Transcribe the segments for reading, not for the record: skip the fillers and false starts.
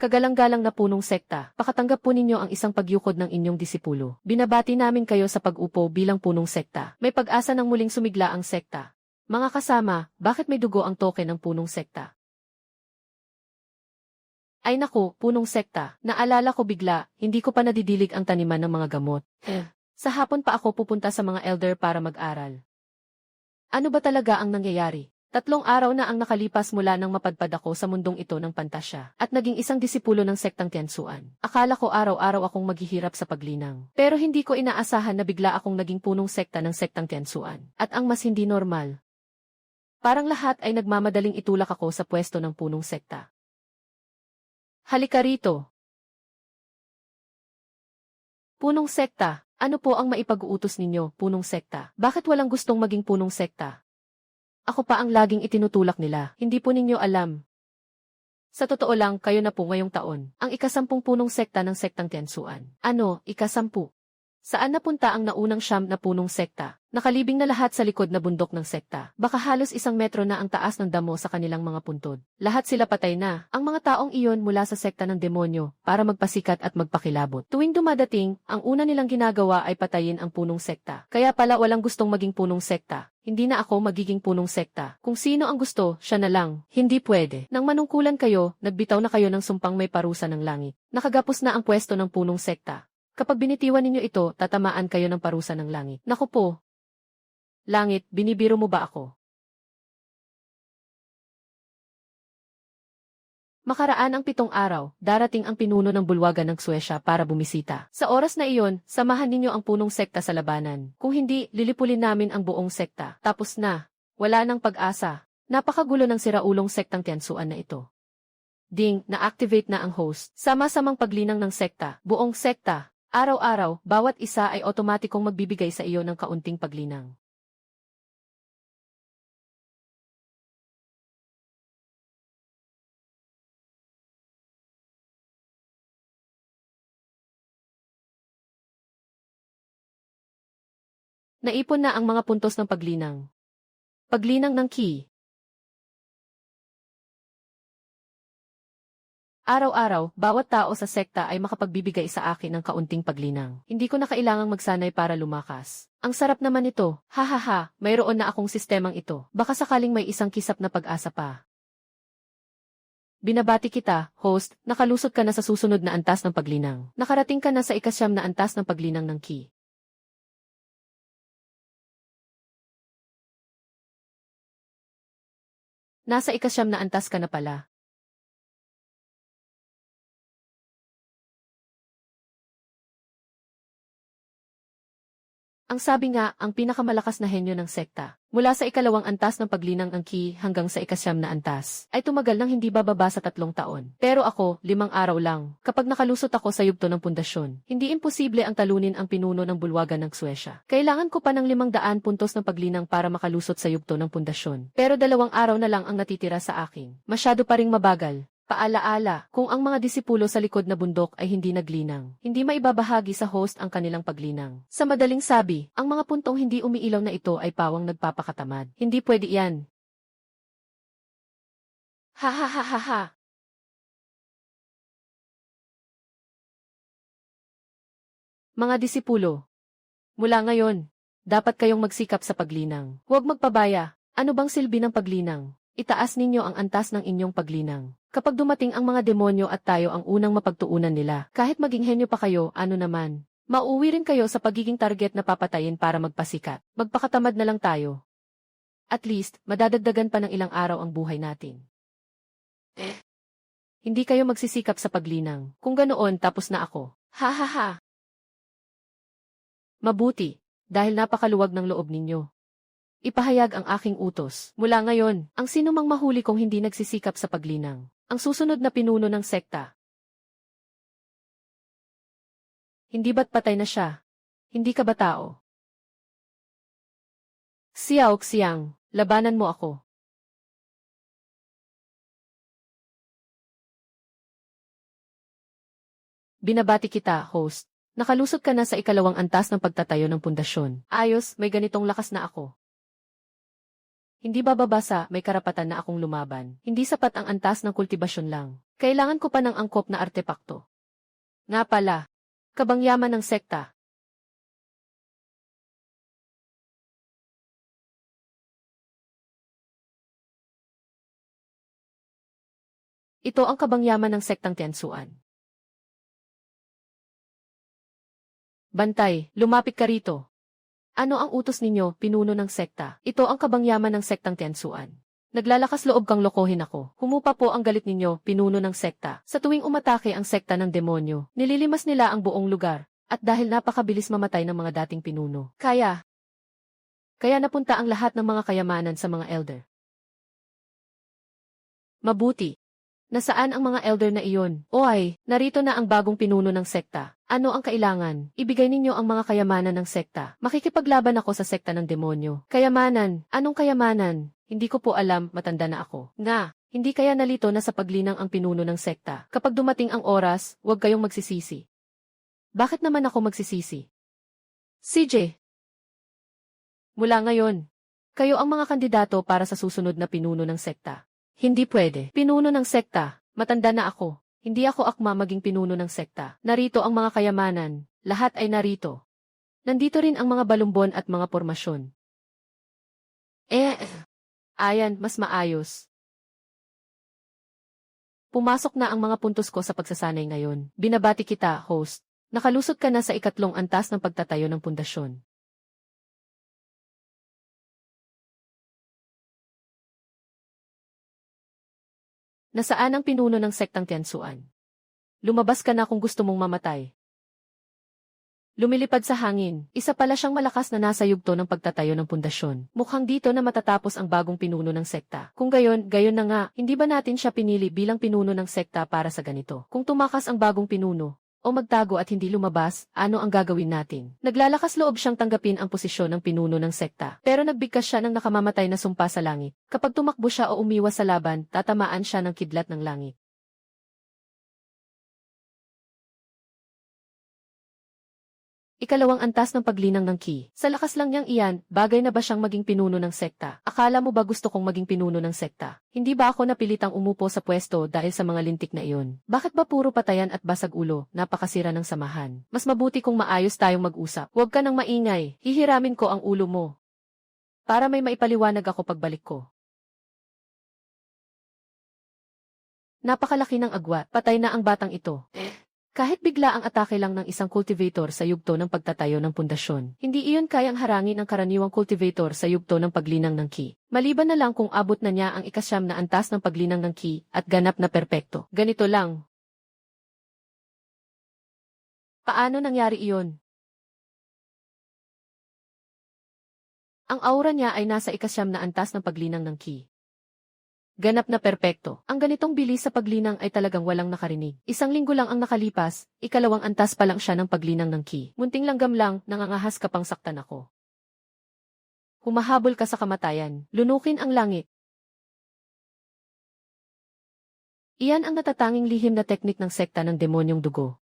Kagalang-galang na punong sekta, pakatanggap po ninyo ang isang pagyukod ng inyong disipulo. Binabati namin kayo sa pag-upo bilang punong sekta. May pag-asa ng muling sumigla ang sekta. Mga kasama, bakit may dugo ang token ng punong sekta? Ay naku, punong sekta, naalala ko bigla, hindi ko pa nadidilig ang taniman ng mga gamot. Sa hapon pa ako pupunta sa mga elder para mag-aral. Ano ba talaga ang nangyayari? 3 araw na ang nakalipas mula nang mapadpad ako sa mundong ito ng pantasya at naging isang disipulo ng sektang Tiansuan. Akala ko araw-araw akong maghihirap sa paglinang. Pero hindi ko inaasahan na bigla akong naging punong sekta ng sektang Tiansuan. At ang mas hindi normal, parang lahat ay nagmamadaling itulak ako sa pwesto ng punong sekta. Halika rito. Punong sekta, ano po ang maipag-uutos ninyo, punong sekta? Bakit walang gustong maging punong sekta? Ako pa ang laging itinutulak nila, hindi po ninyo alam. Sa totoo lang, kayo na po ngayong taon, ang ika-10 punong sekta ng sektang Tiansuan. Ano, ika-10? Saan napunta ang naunang 9 na punong sekta? Nakalibing na lahat sa likod na bundok ng sekta. Baka halos 1 metro na ang taas ng damo sa kanilang mga puntod. Lahat sila patay na. Ang mga taong iyon mula sa sekta ng demonyo para magpasikat at magpakilabot. Tuwing dumadating, ang una nilang ginagawa ay patayin ang punong sekta. Kaya pala walang gustong maging punong sekta. Hindi na ako magiging punong sekta. Kung sino ang gusto, siya na lang. Hindi pwede. Nang manungkulan kayo, nagbitaw na kayo ng sumpang may parusa ng langit. Nakagapos na ang pwesto ng punong sekta. Kapag binitiwan ninyo ito, tatamaan kayo ng parusa ng langit. Naku po. Langit, binibiro mo ba ako? Makaraan ang 7 araw, darating ang pinuno ng bulwagan ng Suesya para bumisita. Sa oras na iyon, samahan ninyo ang punong sekta sa labanan. Kung hindi, lilipulin namin ang buong sekta. Tapos na. Wala nang pag-asa. Napakagulo ng siraulong sektang Tiansuan na ito. Ding, na-activate na ang host. Sama-samang paglinang ng sekta. Buong sekta. Araw-araw, bawat isa ay otomatikong magbibigay sa iyo ng kaunting paglinang. Naipon na ang mga puntos ng paglinang. Paglinang ng Qi. Araw-araw, bawat tao sa sekta ay makapagbibigay sa akin ng kaunting paglinang. Hindi ko na kailangang magsanay para lumakas. Ang sarap naman ito. Hahaha, mayroon na akong sistemang ito. Baka sakaling may isang kisap na pag-asa pa. Binabati kita, host, nakalusot ka na sa susunod na antas ng paglinang. Nakarating ka na sa ika-9 na antas ng paglinang ng Qi. Nasa ika-9 na antas ka na pala. Ang sabi nga, ang pinakamalakas na henyo ng sekta, mula sa ika-2 antas ng paglinang ng Qi hanggang sa ika-9 na antas, ay tumagal ng hindi bababa sa 3 taon. Pero ako, 5 araw lang. Kapag nakalusot ako sa yugto ng pundasyon, hindi imposible ang talunin ang pinuno ng bulwagan ng Suesya. Kailangan ko pa ng 500 puntos ng paglinang para makalusot sa yugto ng pundasyon. Pero 2 araw na lang ang natitira sa akin. Masyado pa ring mabagal. Paalaala, kung ang mga disipulo sa likod na bundok ay hindi naglinang, hindi maibabahagi sa host ang kanilang paglinang. Sa madaling sabi, ang mga puntong hindi umiilaw na ito ay pawang nagpapakatamad. Hindi pwede yan. Ha ha ha ha ha. Mga disipulo, mula ngayon, dapat kayong magsikap sa paglinang. Huwag magpabaya. Ano bang silbi ng paglinang? Itaas ninyo ang antas ng inyong paglinang. Kapag dumating ang mga demonyo at tayo ang unang mapagtuunan nila, kahit maging henyo pa kayo, ano naman, mauwi rin kayo sa pagiging target na papatayin para magpasikat. Magpakatamad na lang tayo. At least, madadagdagan pa ng ilang araw ang buhay natin. Hindi kayo magsisikap sa paglinang. Kung ganoon, tapos na ako. Ha ha ha. Mabuti, dahil napakaluwag ng loob ninyo. Ipahayag ang aking utos. Mula ngayon, ang sinumang mahuli kong hindi nagsisikap sa paglinang, ang susunod na pinuno ng sekta. Hindi ba't patay na siya? Hindi ka ba tao? Xiao Xiang, labanan mo ako. Binabati kita, host. Nakalusot ka na sa ika-2 antas ng pagtatayo ng pundasyon. Ayos, may ganitong lakas na ako. Hindi bababasa, may karapatan na akong lumaban. Hindi sapat ang antas ng kultibasyon lang. Kailangan ko pa ng angkop na artepakto. Nga pala, kabangyaman ng sekta. Ito ang kabangyaman ng sektang Tiansuan. Bantay, lumapit ka rito. Ano ang utos ninyo, pinuno ng sekta? Ito ang kabangyaman ng sektang Tiansuan. Naglalakas loob kang lokohin ako. Humupa po ang galit ninyo, pinuno ng sekta. Sa tuwing umatake ang sekta ng demonyo, nililimas nila ang buong lugar. At dahil napakabilis mamatay ng mga dating pinuno. Kaya napunta ang lahat ng mga kayamanan sa mga elder. Mabuti. Nasaan ang mga elder na iyon? O ay, narito na ang bagong pinuno ng sekta. Ano ang kailangan? Ibigay ninyo ang mga kayamanan ng sekta. Makikipaglaban ako sa sekta ng demonyo. Kayamanan? Anong kayamanan? Hindi ko po alam, matanda na ako. Nga, hindi kaya nalito na sa paglinang ang pinuno ng sekta. Kapag dumating ang oras, huwag kayong magsisisi. Bakit naman ako magsisisi? CJ. Mula ngayon, kayo ang mga kandidato para sa susunod na pinuno ng sekta. Hindi pwede. Pinuno ng sekta, matanda na ako. Hindi ako akma maging pinuno ng sekta. Narito ang mga kayamanan, lahat ay narito. Nandito rin ang mga balumbon at mga pormasyon. Ayan, mas maayos. Pumasok na ang mga puntos ko sa pagsasanay ngayon. Binabati kita, host. Nakalusot ka na sa ikatlong antas ng pagtatayo ng pundasyon. Nasaan ang pinuno ng sektang Tiansuan? Lumabas ka na kung gusto mong mamatay. Lumilipad sa hangin, isa pala siyang malakas na nasa yugto ng pagtatayo ng pundasyon. Mukhang dito na matatapos ang bagong pinuno ng sekta. Kung gayon na nga, hindi ba natin siya pinili bilang pinuno ng sekta para sa ganito? Kung tumakas ang bagong pinuno, o magtago at hindi lumabas, ano ang gagawin natin? Naglalakas loob siyang tanggapin ang posisyon ng pinuno ng sekta. Pero nagbigkas siya ng nakamamatay na sumpa sa langit. Kapag tumakbo siya o umiwas sa laban, tatamaan siya ng kidlat ng langit. Ikalawang antas ng paglinang ng Qi. Sa lakas lang niyang iyan, bagay na ba siyang maging pinuno ng sekta? Akala mo ba gusto kong maging pinuno ng sekta? Hindi ba ako napilitang umupo sa pwesto dahil sa mga lintik na iyon? Bakit ba puro patayan at basag ulo, napakasira ng samahan? Mas mabuti kung maayos tayong mag-usap. Huwag ka nang maingay, hihiramin ko ang ulo mo. Para may maipaliwanag ako pagbalik ko. Napakalaki ng agwat, patay na ang batang ito. Kahit bigla ang atake lang ng isang cultivator sa yugto ng pagtatayo ng pundasyon, hindi iyon kayang harangin ang karaniwang cultivator sa yugto ng paglinang ng Qi. Maliban na lang kung abot na niya ang ikasyam na antas ng paglinang ng Qi at ganap na perpekto. Ganito lang. Paano nangyari iyon? Ang aura niya ay nasa ikasyam na antas ng paglinang ng Qi. Ganap na perpekto. Ang ganitong bilis sa paglinang ay talagang walang nakarinig. Isang linggo lang ang nakalipas, ikalawang antas pa lang siya ng paglinang ng Qi. Munting langgam lang, nangangahas ka pang saktan ako. Humahabol ka sa kamatayan, lunukin ang langit. Iyan ang natatanging lihim na teknik ng sekta ng demonyong dugo.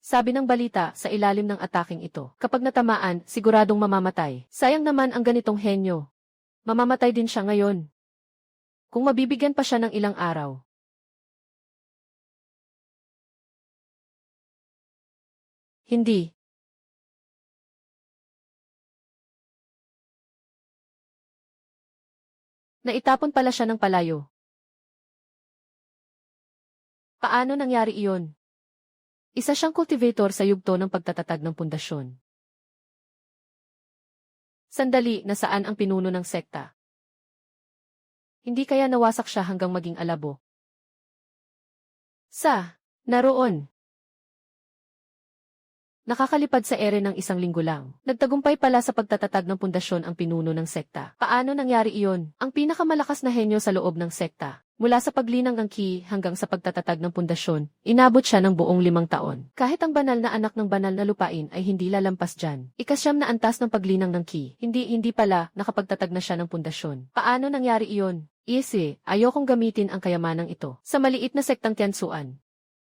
Sabi ng balita sa ilalim ng ataking ito, kapag natamaan, siguradong mamamatay. Sayang naman ang ganitong henyo. Mamamatay din siya ngayon. Kung mabibigyan pa siya ng ilang araw. Hindi. Naitapon pala siya ng palayo. Paano nangyari iyon? Isa siyang cultivator sa yugto ng pagtatatag ng pundasyon. Sandali, nasaan ang pinuno ng sekta? Hindi kaya nawasak siya hanggang maging alabo? Naroon. Nakakalipad sa ere ng isang linggo lang. Nagtagumpay pala sa pagtatatag ng pundasyon ang pinuno ng sekta. Paano nangyari iyon? Ang pinakamalakas na henyo sa loob ng sekta. Mula sa paglinang ng Qi hanggang sa pagtatatag ng pundasyon, inabot siya ng buong 5 taon. Kahit ang banal na anak ng banal na lupain ay hindi lalampas dyan. Ikasyam na antas ng paglinang ng Qi. Hindi pala, nakapagtatag na siya ng pundasyon. Paano nangyari iyon? Ayokong gamitin ang kayamanang ito sa maliit na sektang Tiansuan.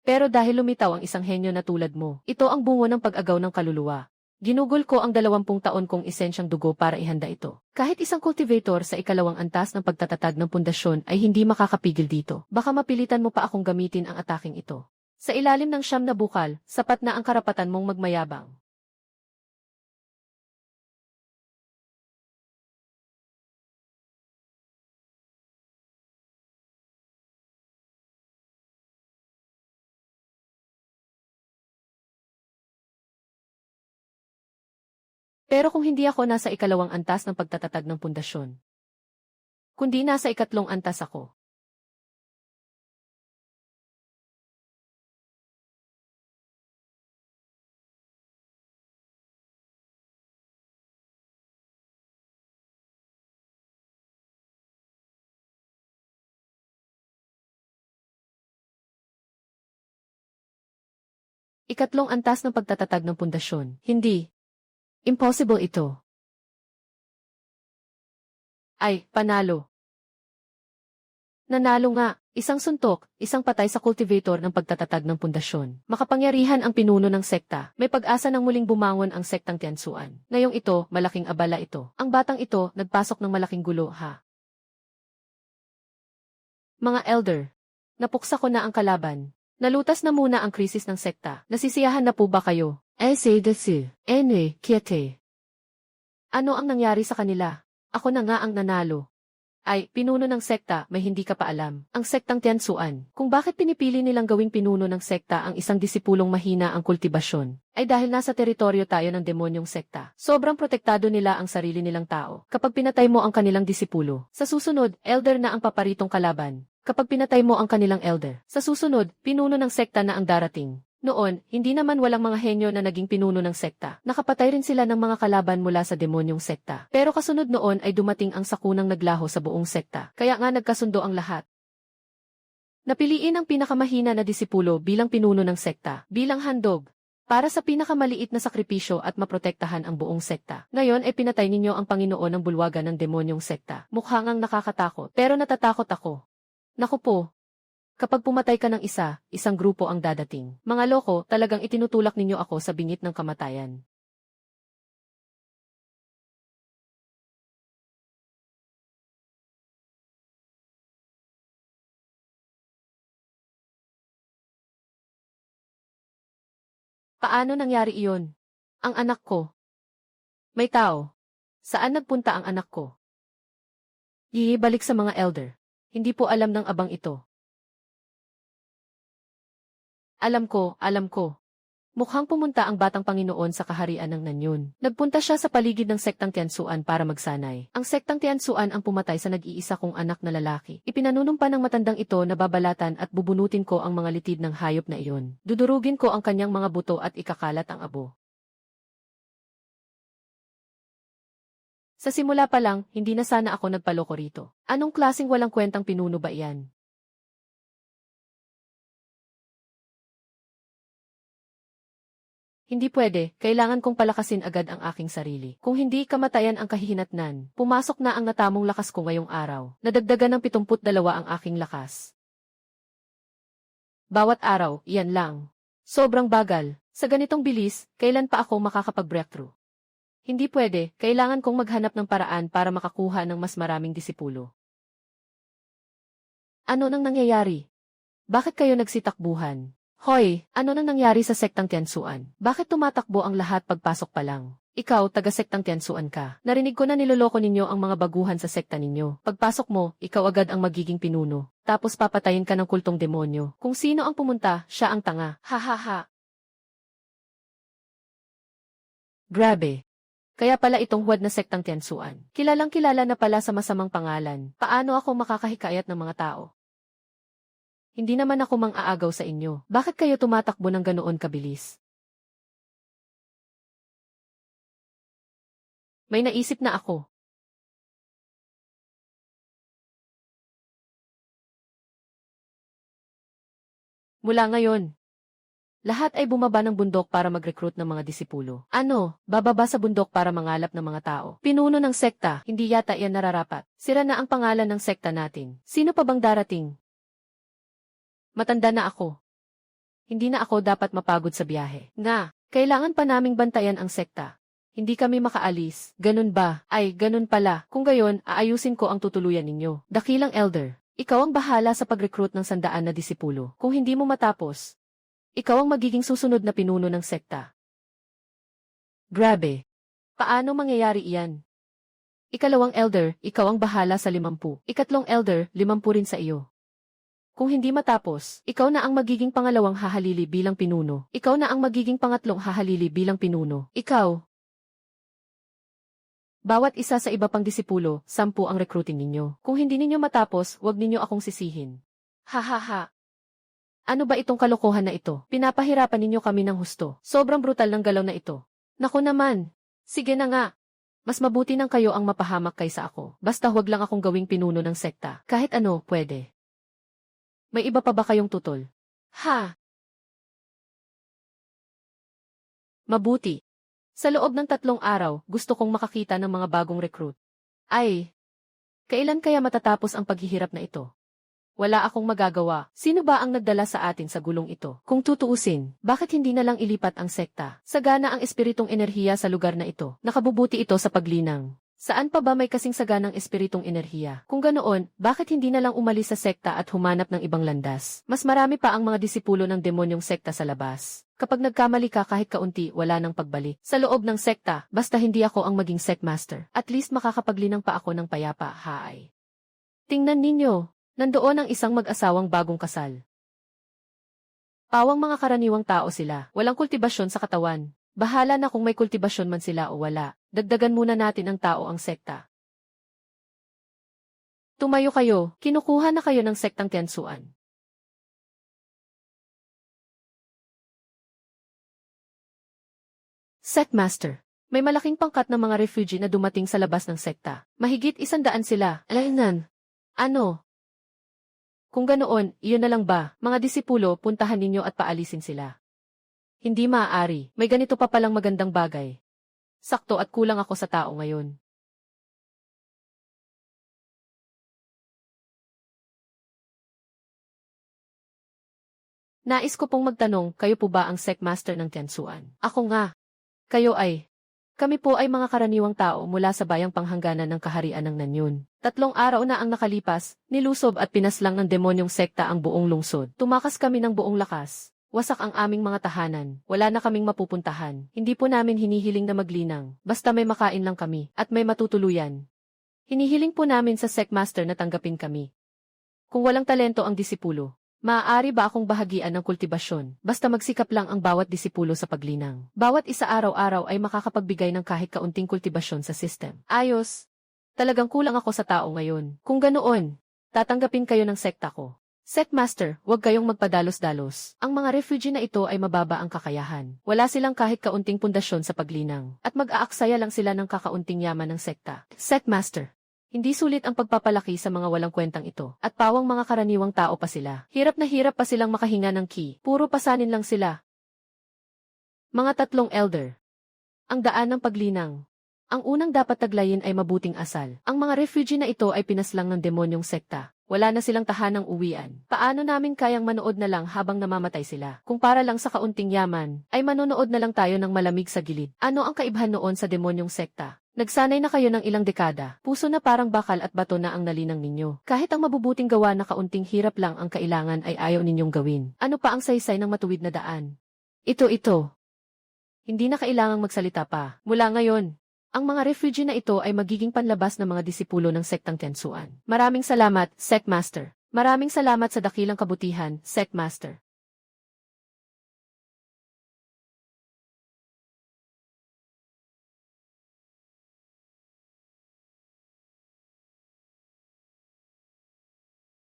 Pero dahil lumitaw ang isang henyo na tulad mo, ito ang bungo ng pag-agaw ng kaluluwa. Ginugol ko ang 20 taon kong esensyang dugo para ihanda ito. Kahit isang cultivator sa ikalawang antas ng pagtatatag ng pundasyon ay hindi makakapigil dito. Baka mapilitan mo pa akong gamitin ang ataking ito. Sa ilalim ng 9 na bukal, sapat na ang karapatan mong magmayabang. Pero kung hindi ako nasa ikalawang antas ng pagtatatag ng pundasyon, kundi nasa ikatlong antas ako. Ikatlong antas ng pagtatatag ng pundasyon. Hindi. Impossible ito. Ay, panalo. Nanalo nga. Isang suntok, isang patay sa cultivator ng pagtatatag ng pundasyon. Makapangyarihan ang pinuno ng sekta. May pag-asa ng muling bumangon ang sektang Tiansuan. Ngayong ito, malaking abala ito. Ang batang ito, nagpasok ng malaking gulo, ha? Mga elder, napuksa ko na ang kalaban. Nalutas na muna ang krisis ng sekta. Nasisiyahan na po ba kayo? Kiete. Ano ang nangyari sa kanila? Ako na nga ang nanalo. Ay, pinuno ng sekta, may hindi ka pa alam. Ang sektang Tiansuan. Kung bakit pinipili nilang gawing pinuno ng sekta ang isang disipulong mahina ang kultibasyon, ay dahil nasa teritoryo tayo ng demonyong sekta. Sobrang protektado nila ang sarili nilang tao. Kapag pinatay mo ang kanilang disipulo, sa susunod, elder na ang paparitong kalaban. Kapag pinatay mo ang kanilang elder, sa susunod, pinuno ng sekta na ang darating. Noon, hindi naman walang mga henyo na naging pinuno ng sekta. Nakapatay rin sila ng mga kalaban mula sa demonyong sekta. Pero kasunod noon ay dumating ang sakunang naglaho sa buong sekta. Kaya nga nagkasundo ang lahat. Napiliin ang pinakamahina na disipulo bilang pinuno ng sekta, bilang handog, para sa pinakamaliit na sakripisyo at maprotektahan ang buong sekta. Ngayon ay pinatay ninyo ang Panginoon ng bulwagan ng demonyong sekta. Mukhang ang nakakatakot, pero natatakot ako. Naku po. Kapag pumatay ka ng isa, isang grupo ang dadating. Mga loko, talagang itinutulak ninyo ako sa bingit ng kamatayan. Paano nangyari iyon? Ang anak ko. May tao. Saan nagpunta ang anak ko? Balik sa mga elder. Hindi po alam ng abang ito. Alam ko. Mukhang pumunta ang batang Panginoon sa kaharian ng Nanyun. Nagpunta siya sa paligid ng sektang Tiansuan para magsanay. Ang sektang Tiansuan ang pumatay sa nag-iisa kong anak na lalaki. Ipinanunumpa ng matandang ito na babalatan at bubunutin ko ang mga litid ng hayop na iyon. Dudurugin ko ang kanyang mga buto at ikakalat ang abo. Sa simula pa lang, hindi na sana ako nagpaloko rito. Anong klaseng walang kwentang pinuno ba iyan? Hindi pwede, kailangan kong palakasin agad ang aking sarili. Kung hindi kamatayan ang kahihinatnan, pumasok na ang natamong lakas ko ngayong araw. Nadagdagan ng 72 ang aking lakas. Bawat araw, iyan lang. Sobrang bagal. Sa ganitong bilis, kailan pa ako makakapag-breakthrough? Hindi pwede, kailangan kong maghanap ng paraan para makakuha ng mas maraming disipulo. Ano nang nangyayari? Bakit kayo nagsitakbuhan? Hoy, ano nang nangyari sa sektang Tiansuan? Bakit tumatakbo ang lahat pagpasok pa lang? Ikaw, taga-sektang Tiansuan ka. Narinig ko na niloloko ninyo ang mga baguhan sa sekta ninyo. Pagpasok mo, ikaw agad ang magiging pinuno. Tapos papatayin ka ng kultong demonyo. Kung sino ang pumunta, siya ang tanga. Ha ha ha. Grabe. Kaya pala itong huwad na sektang Tiansuan. Kilalang kilala na pala sa masamang pangalan. Paano ako makakahikayat ng mga tao? Hindi naman ako mang-aagaw sa inyo. Bakit kayo tumatakbo ng ganoon kabilis? May naisip na ako. Mula ngayon, lahat ay bumaba ng bundok para mag-recruit ng mga disipulo. Ano, bababa sa bundok para mangalap ng mga tao. Pinuno ng sekta, hindi yata iyan nararapat. Sira na ang pangalan ng sekta natin. Sino pa bang darating? Matanda na ako. Hindi na ako dapat mapagod sa biyahe. Nga, Kailangan pa naming bantayan ang sekta. Hindi kami makaalis. Ganun ba? Ay, ganun pala. Kung gayon, aayusin ko ang tutuluyan ninyo. Dakilang elder, ikaw ang bahala sa pag-recruit ng 100 na disipulo. Kung hindi mo matapos, ikaw ang magiging susunod na pinuno ng sekta. Grabe. Paano mangyayari iyan? Ikalawang elder, ikaw ang bahala sa 50. Ikatlong elder, 50 rin sa iyo. Kung hindi matapos, ikaw na ang magiging pangalawang hahalili bilang pinuno. Ikaw na ang magiging pangatlong hahalili bilang pinuno. Ikaw. Bawat isa sa iba pang disipulo, 10 ang recruiting ninyo. Kung hindi ninyo matapos, wag ninyo akong sisihin. Hahaha. Ano ba itong kalokohan na ito? Pinapahirapan ninyo kami ng husto. Sobrang brutal ng galaw na ito. Naku naman. Sige na nga. Mas mabuti nang kayo ang mapahamak kaysa ako. Basta huwag lang akong gawing pinuno ng sekta. Kahit ano, pwede. May iba pa ba kayong tutol? Ha? Mabuti. Sa loob ng 3 araw, gusto kong makakita ng mga bagong recruit. Ay, kailan kaya matatapos ang paghihirap na ito? Wala akong magagawa. Sino ba ang nagdala sa atin sa gulong ito? Kung tutuusin, bakit hindi na lang ilipat ang sekta? Sagana ang espiritong enerhiya sa lugar na ito. Nakabubuti ito sa paglinang. Saan pa ba may kasing saganang espiritong enerhiya? Kung ganoon, bakit hindi na lang umalis sa sekta at humanap ng ibang landas? Mas marami pa ang mga disipulo ng demonyong sekta sa labas. Kapag nagkamali ka kahit kaunti, wala nang pagbalik. Sa loob ng sekta, basta hindi ako ang maging sectmaster. At least makakapaglinang pa ako ng payapa, haay. Tingnan ninyo. Nandoon ang isang mag-asawang bagong kasal. Pawang mga karaniwang tao sila, walang kultibasyon sa katawan. Bahala na kung may kultibasyon man sila o wala. Dagdagan muna natin ang tao ang sekta. Tumayo kayo, kinukuha na kayo ng sektang Tiansuan. Sectmaster. May malaking pangkat ng mga refugee na dumating sa labas ng sekta. Mahigit 100 sila. Alainan. Ano? Kung ganoon, iyon na lang ba, mga disipulo, puntahan ninyo at paalisin sila. Hindi maaari, may ganito pa palang magandang bagay. Sakto at kulang ako sa tao ngayon. Nais ko pong magtanong, kayo po ba ang sectmaster ng Tiansuan? Ako nga. Kayo ay. Kami po ay mga karaniwang tao mula sa bayang panghangganan ng kaharian ng Nanyun. 3 araw na ang nakalipas, nilusob at pinaslang ng demonyong sekta ang buong lungsod. Tumakas kami ng buong lakas. Wasak ang aming mga tahanan. Wala na kaming mapupuntahan. Hindi po namin hinihiling na maglinang. Basta may makain lang kami at may matutuluyan. Hinihiling po namin sa sectmaster na tanggapin kami. Kung walang talento ang disipulo, maaari ba akong bahagian ng kultibasyon? Basta magsikap lang ang bawat disipulo sa paglinang. Bawat isa araw-araw ay makakapagbigay ng kahit kaunting kultibasyon sa system. Ayos. Talagang kulang ako sa tao ngayon. Kung ganoon, tatanggapin kayo ng sekta ko. Sectmaster, huwag kayong magpadalos-dalos. Ang mga refugee na ito ay mababa ang kakayahan. Wala silang kahit kaunting pundasyon sa paglinang. At mag-aaksaya lang sila ng kakaunting yaman ng sekta. Sectmaster. Hindi sulit ang pagpapalaki sa mga walang kwentang ito. At pawang mga karaniwang tao pa sila. Hirap na hirap pa silang makahinga ng ki. Puro pasanin lang sila. Mga 3 elder. Ang daan ng paglinang. Ang unang dapat taglayin ay mabuting asal. Ang mga refugee na ito ay pinaslang ng demonyong sekta. Wala na silang tahanang uwian. Paano namin kayang manood na lang habang namamatay sila? Kung para lang sa kaunting yaman, ay manonood na lang tayo ng malamig sa gilid. Ano ang kaibahan noon sa demonyong sekta? Nagsanay na kayo ng ilang dekada. Puso na parang bakal at bato na ang nalinang ninyo. Kahit ang mabubuting gawa na kaunting hirap lang ang kailangan ay ayaw ninyong gawin. Ano pa ang saysay ng matuwid na daan? Ito. Hindi na kailangang magsalita pa. Mula ngayon, ang mga refugee na ito ay magiging panlabas ng mga disipulo ng sektang Tiansuan. Maraming salamat, Sectmaster. Maraming salamat sa dakilang kabutihan, Sectmaster.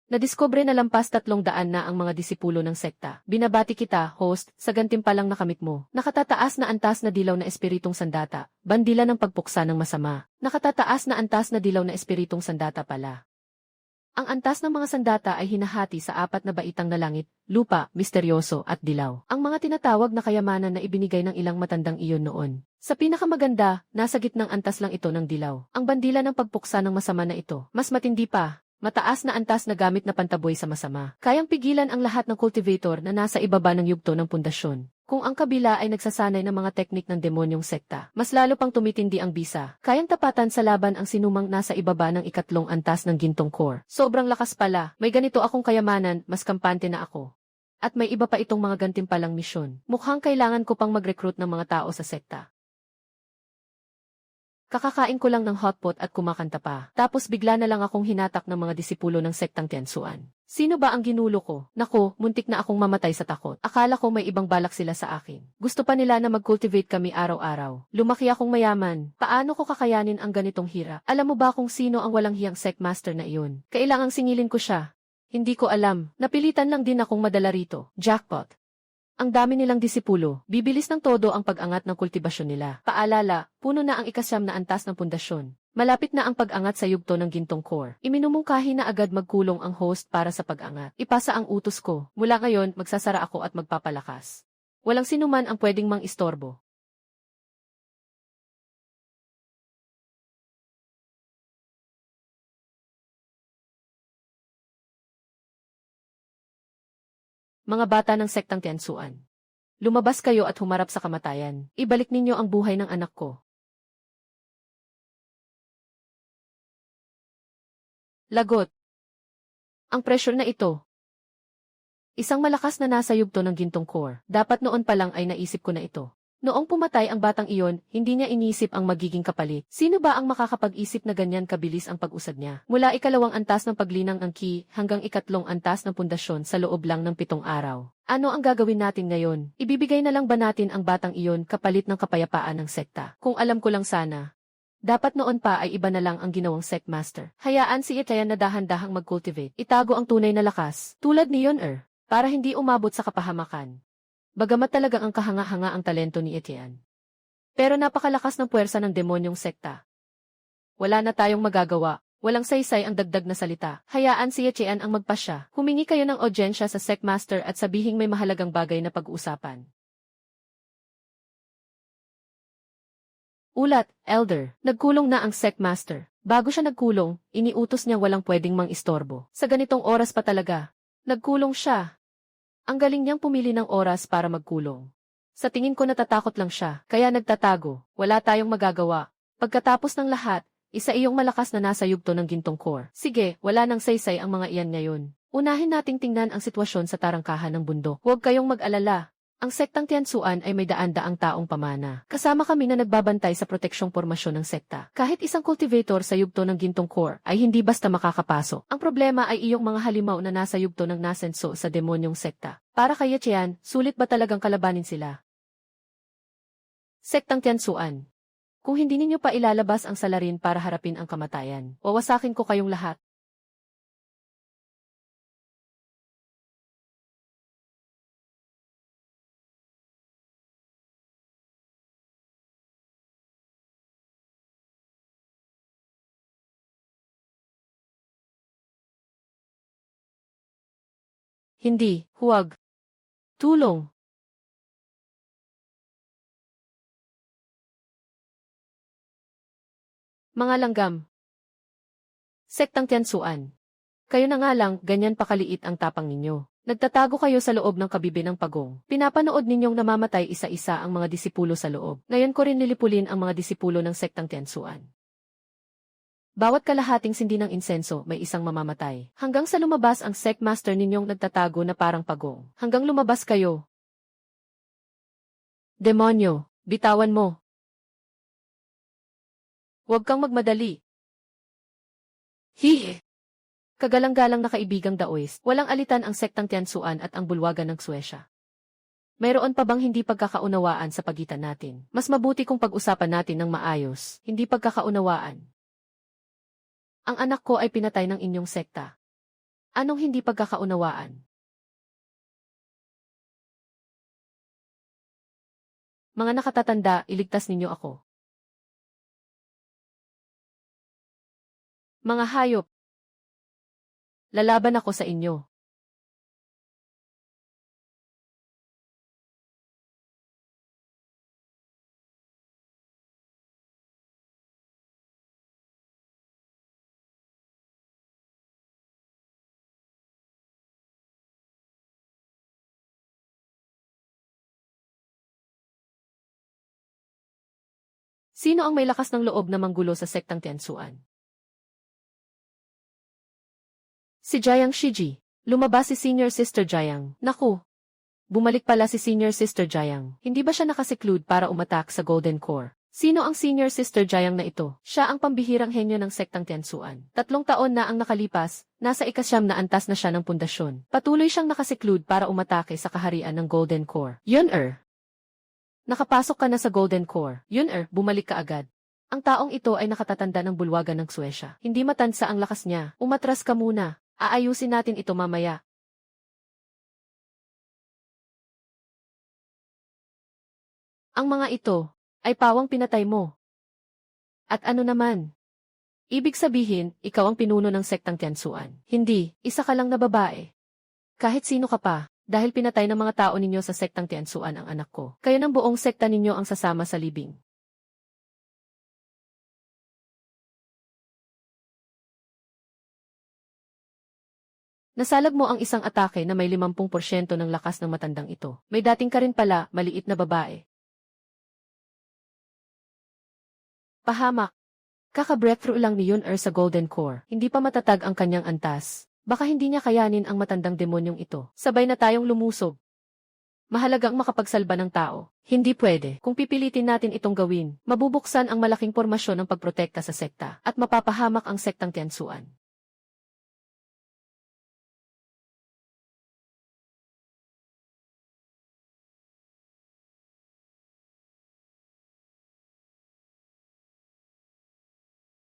Nadiskubre na lampas 300 na ang mga disipulo ng sekta. Binabati kita, host, sa gantimpalang nakamit mo. Nakatataas na antas na dilaw na espiritong sandata, bandila ng pagpuksa ng masama. Nakatataas na antas na dilaw na espiritong sandata pala. Ang antas ng mga sandata ay hinahati sa 4 na baitang na langit, lupa, misteryoso at dilaw. Ang mga tinatawag na kayamanan na ibinigay ng ilang matandang iyon noon. Sa pinakamaganda, nasa gitnang antas lang ito ng dilaw. Ang bandila ng pagpuksa ng masama na ito, mas matindi pa. Mataas na antas na gamit na pantaboy sa masama. Kayang pigilan ang lahat ng cultivator na nasa ibaba ng yugto ng pundasyon. Kung ang kabila ay nagsasanay ng mga teknik ng demonyong sekta, mas lalo pang tumitindi ang bisa. Kayang tapatan sa laban ang sinumang nasa ibaba ng ikatlong antas ng gintong core. Sobrang lakas pala, may ganito akong kayamanan, mas kampante na ako. At may iba pa itong mga gantimpalang misyon. Mukhang kailangan ko pang mag-recruit ng mga tao sa sekta. Kakakain ko lang ng hotpot at kumakanta pa. Tapos bigla na lang akong hinatak ng mga disipulo ng sektang Tiansuan. Sino ba ang ginulo ko? Naku, muntik na akong mamatay sa takot. Akala ko may ibang balak sila sa akin. Gusto pa nila na mag-cultivate kami araw-araw. Lumaki akong mayaman. Paano ko kakayanin ang ganitong hirap? Alam mo ba kung sino ang walang hiyang sectmaster na iyon? Kailangang singilin ko siya. Hindi ko alam. Napilitan lang din akong madala rito. Jackpot. Ang dami nilang disipulo, bibilis ng todo ang pag-angat ng kultibasyon nila. Paalala, puno na ang ikasyam na antas ng pundasyon. Malapit na ang pag-angat sa yugto ng gintong core. Iminumungkahi na agad magkulong ang host para sa pag-angat. Ipasa ang utos ko. Mula ngayon, magsasara ako at magpapalakas. Walang sinuman ang pwedeng mang-istorbo. Mga bata ng sektang Tiansuan. Lumabas kayo at humarap sa kamatayan. Ibalik ninyo ang buhay ng anak ko. Lagot. Ang pressure na ito. Isang malakas na nasa yugto ng gintong core. Dapat noon pa lang ay naisip ko na ito. Noong pumatay ang batang iyon, hindi niya inisip ang magiging kapalit. Sino ba ang makakapag-isip na ganyan kabilis ang pag-usad niya? Mula ikalawang antas ng paglinang ang ki hanggang ikatlong antas ng pundasyon sa loob lang ng 7 araw. Ano ang gagawin natin ngayon? Ibibigay na lang ba natin ang batang iyon kapalit ng kapayapaan ng sekta? Kung alam ko lang sana. Dapat noon pa ay iba na lang ang ginawang sectmaster. Hayaan si Etienne na dahan-dahang mag-cultivate. Itago ang tunay na lakas, tulad ni Yon para hindi umabot sa kapahamakan. Bagamat talagang ang kahanga-hanga ang talento ni Etienne. Pero napakalakas ng puwersa ng demonyong sekta. Wala na tayong magagawa. Walang saysay ang dagdag na salita. Hayaan si Etienne ang magpasya. Humingi kayo ng audyensya sa sectmaster at sabihing may mahalagang bagay na pag-uusapan. Ulat, Elder. Nagkulong na ang sectmaster. Bago siya nagkulong, iniutos niya walang pwedeng mang-istorbo. Sa ganitong oras pa talaga. Nagkulong siya. Ang galing niyang pumili ng oras para magkulong. Sa tingin ko natatakot lang siya, kaya nagtatago. Wala tayong magagawa. Pagkatapos ng lahat, isa iyong malakas na nasa yugto ng gintong core. Sige, wala nang saysay ang mga iyan ngayon. Unahin nating tingnan ang sitwasyon sa tarangkahan ng bundok. Huwag kayong mag-alala. Ang sektang Tiansuan ay may daan-daang taong pamana. Kasama kami na nagbabantay sa proteksyong pormasyon ng sekta. Kahit isang cultivator sa yugto ng gintong core ay hindi basta makakapasok. Ang problema ay iyong mga halimaw na nasa yugto ng nasenso sa demonyong sekta. Para kay Etienne, sulit ba talagang kalabanin sila? Sektang Tiansuan. Kung hindi ninyo pa ilalabas ang salarin para harapin ang kamatayan, wawasakin ko kayong lahat. Hindi, huwag. Tulong. Mga langgam. Sektang Tiansuan. Kayo na nga lang, ganyan pakaliit ang tapang ninyo. Nagtatago kayo sa loob ng kabibi ng pagong. Pinapanood ninyong namamatay isa-isa ang mga disipulo sa loob. Ngayon ko rin nilipulin ang mga disipulo ng sektang Tiansuan. Bawat kalahating sindi ng insenso, may isang mamamatay. Hanggang sa lumabas ang sectmaster ninyong nagtatago na parang pagong. Hanggang lumabas kayo. Demonyo, bitawan mo. Huwag kang magmadali. Hihi. Kagalang-galang na kaibigang Daoist, walang alitan ang sektang Tiansuan at ang bulwagan ng Suesya. Mayroon pa bang hindi pagkakaunawaan sa pagitan natin? Mas mabuti kung pag-usapan natin ng maayos, hindi pagkakaunawaan. Ang anak ko ay pinatay ng inyong sekta. Anong hindi pagkakaunawaan? Mga nakatatanda, iligtas ninyo ako. Mga hayop. Lalaban ako sa inyo. Sino ang may lakas ng loob na manggulo sa sektang Tianzuan? Si Jiang Shiji. Lumabas si Senior Sister Jiang. Naku! Bumalik pala si Senior Sister Jiang. Hindi ba siya nakasiklude para umatak sa Golden Core? Sino ang Senior Sister Jiang na ito? Siya ang pambihirang henyo ng sektang Tianzuan. 3 taon na ang nakalipas, nasa ika-9 na antas na siya ng pundasyon. Patuloy siyang nakasiklude para umatake sa kaharian ng Golden Core. Yun-er! Nakapasok ka na sa Golden Core. Yun-er, bumalik ka agad. Ang taong ito ay nakatatanda ng bulwagan ng Suesya. Hindi matansa ang lakas niya. Umatras ka muna. Aayusin natin ito mamaya. Ang mga ito ay pawang pinatay mo. At ano naman? Ibig sabihin, ikaw ang pinuno ng sektang Tianzuan. Hindi, isa ka lang na babae. Kahit sino ka pa, dahil pinatay ng mga tao ninyo sa sektang Tianzuan ang anak ko. Kayo ng buong sekta ninyo ang sasama sa libing. Nasalag mo ang isang atake na may 50% ng lakas ng matandang ito. May dating ka rin pala, maliit na babae. Pahamak. Kaka-breakthrough lang ni Yun-er sa Golden Core. Hindi pa matatag ang kanyang antas. Baka hindi niya kayanin ang matandang demonyong ito. Sabay na tayong lumusog. Mahalagang makapagsalba ng tao. Hindi pwede. Kung pipilitin natin itong gawin, mabubuksan ang malaking pormasyon ng pagprotekta sa sekta at mapapahamak ang sektang Tianzuan.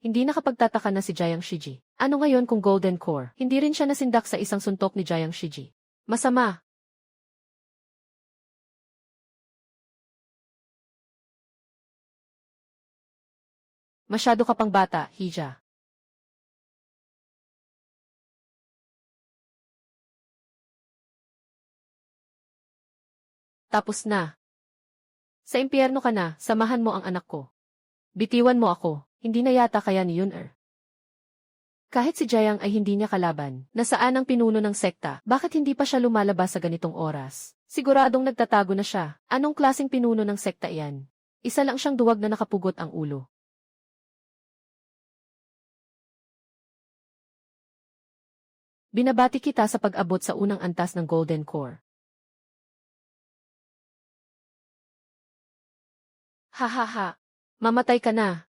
Hindi nakapagtataka na si Jiang Shiji. Ano ngayon kung Golden Core? Hindi rin siya nasindak sa isang suntok ni Jiang Shiji. Masama. Masyado ka pang bata, Hija. Tapos na. Sa impyerno ka na, samahan mo ang anak ko. Bitiwan mo ako. Hindi na yata kaya ni Yun-er. Kahit si Jiang ay hindi niya kalaban, nasaan ang pinuno ng sekta, bakit hindi pa siya lumalabas sa ganitong oras? Siguradong nagtatago na siya. Anong klaseng pinuno ng sekta iyan? Isa lang siyang duwag na nakapugot ang ulo. Binabati kita sa pag-abot sa unang antas ng Golden Core. Ha. Mamatay ka na.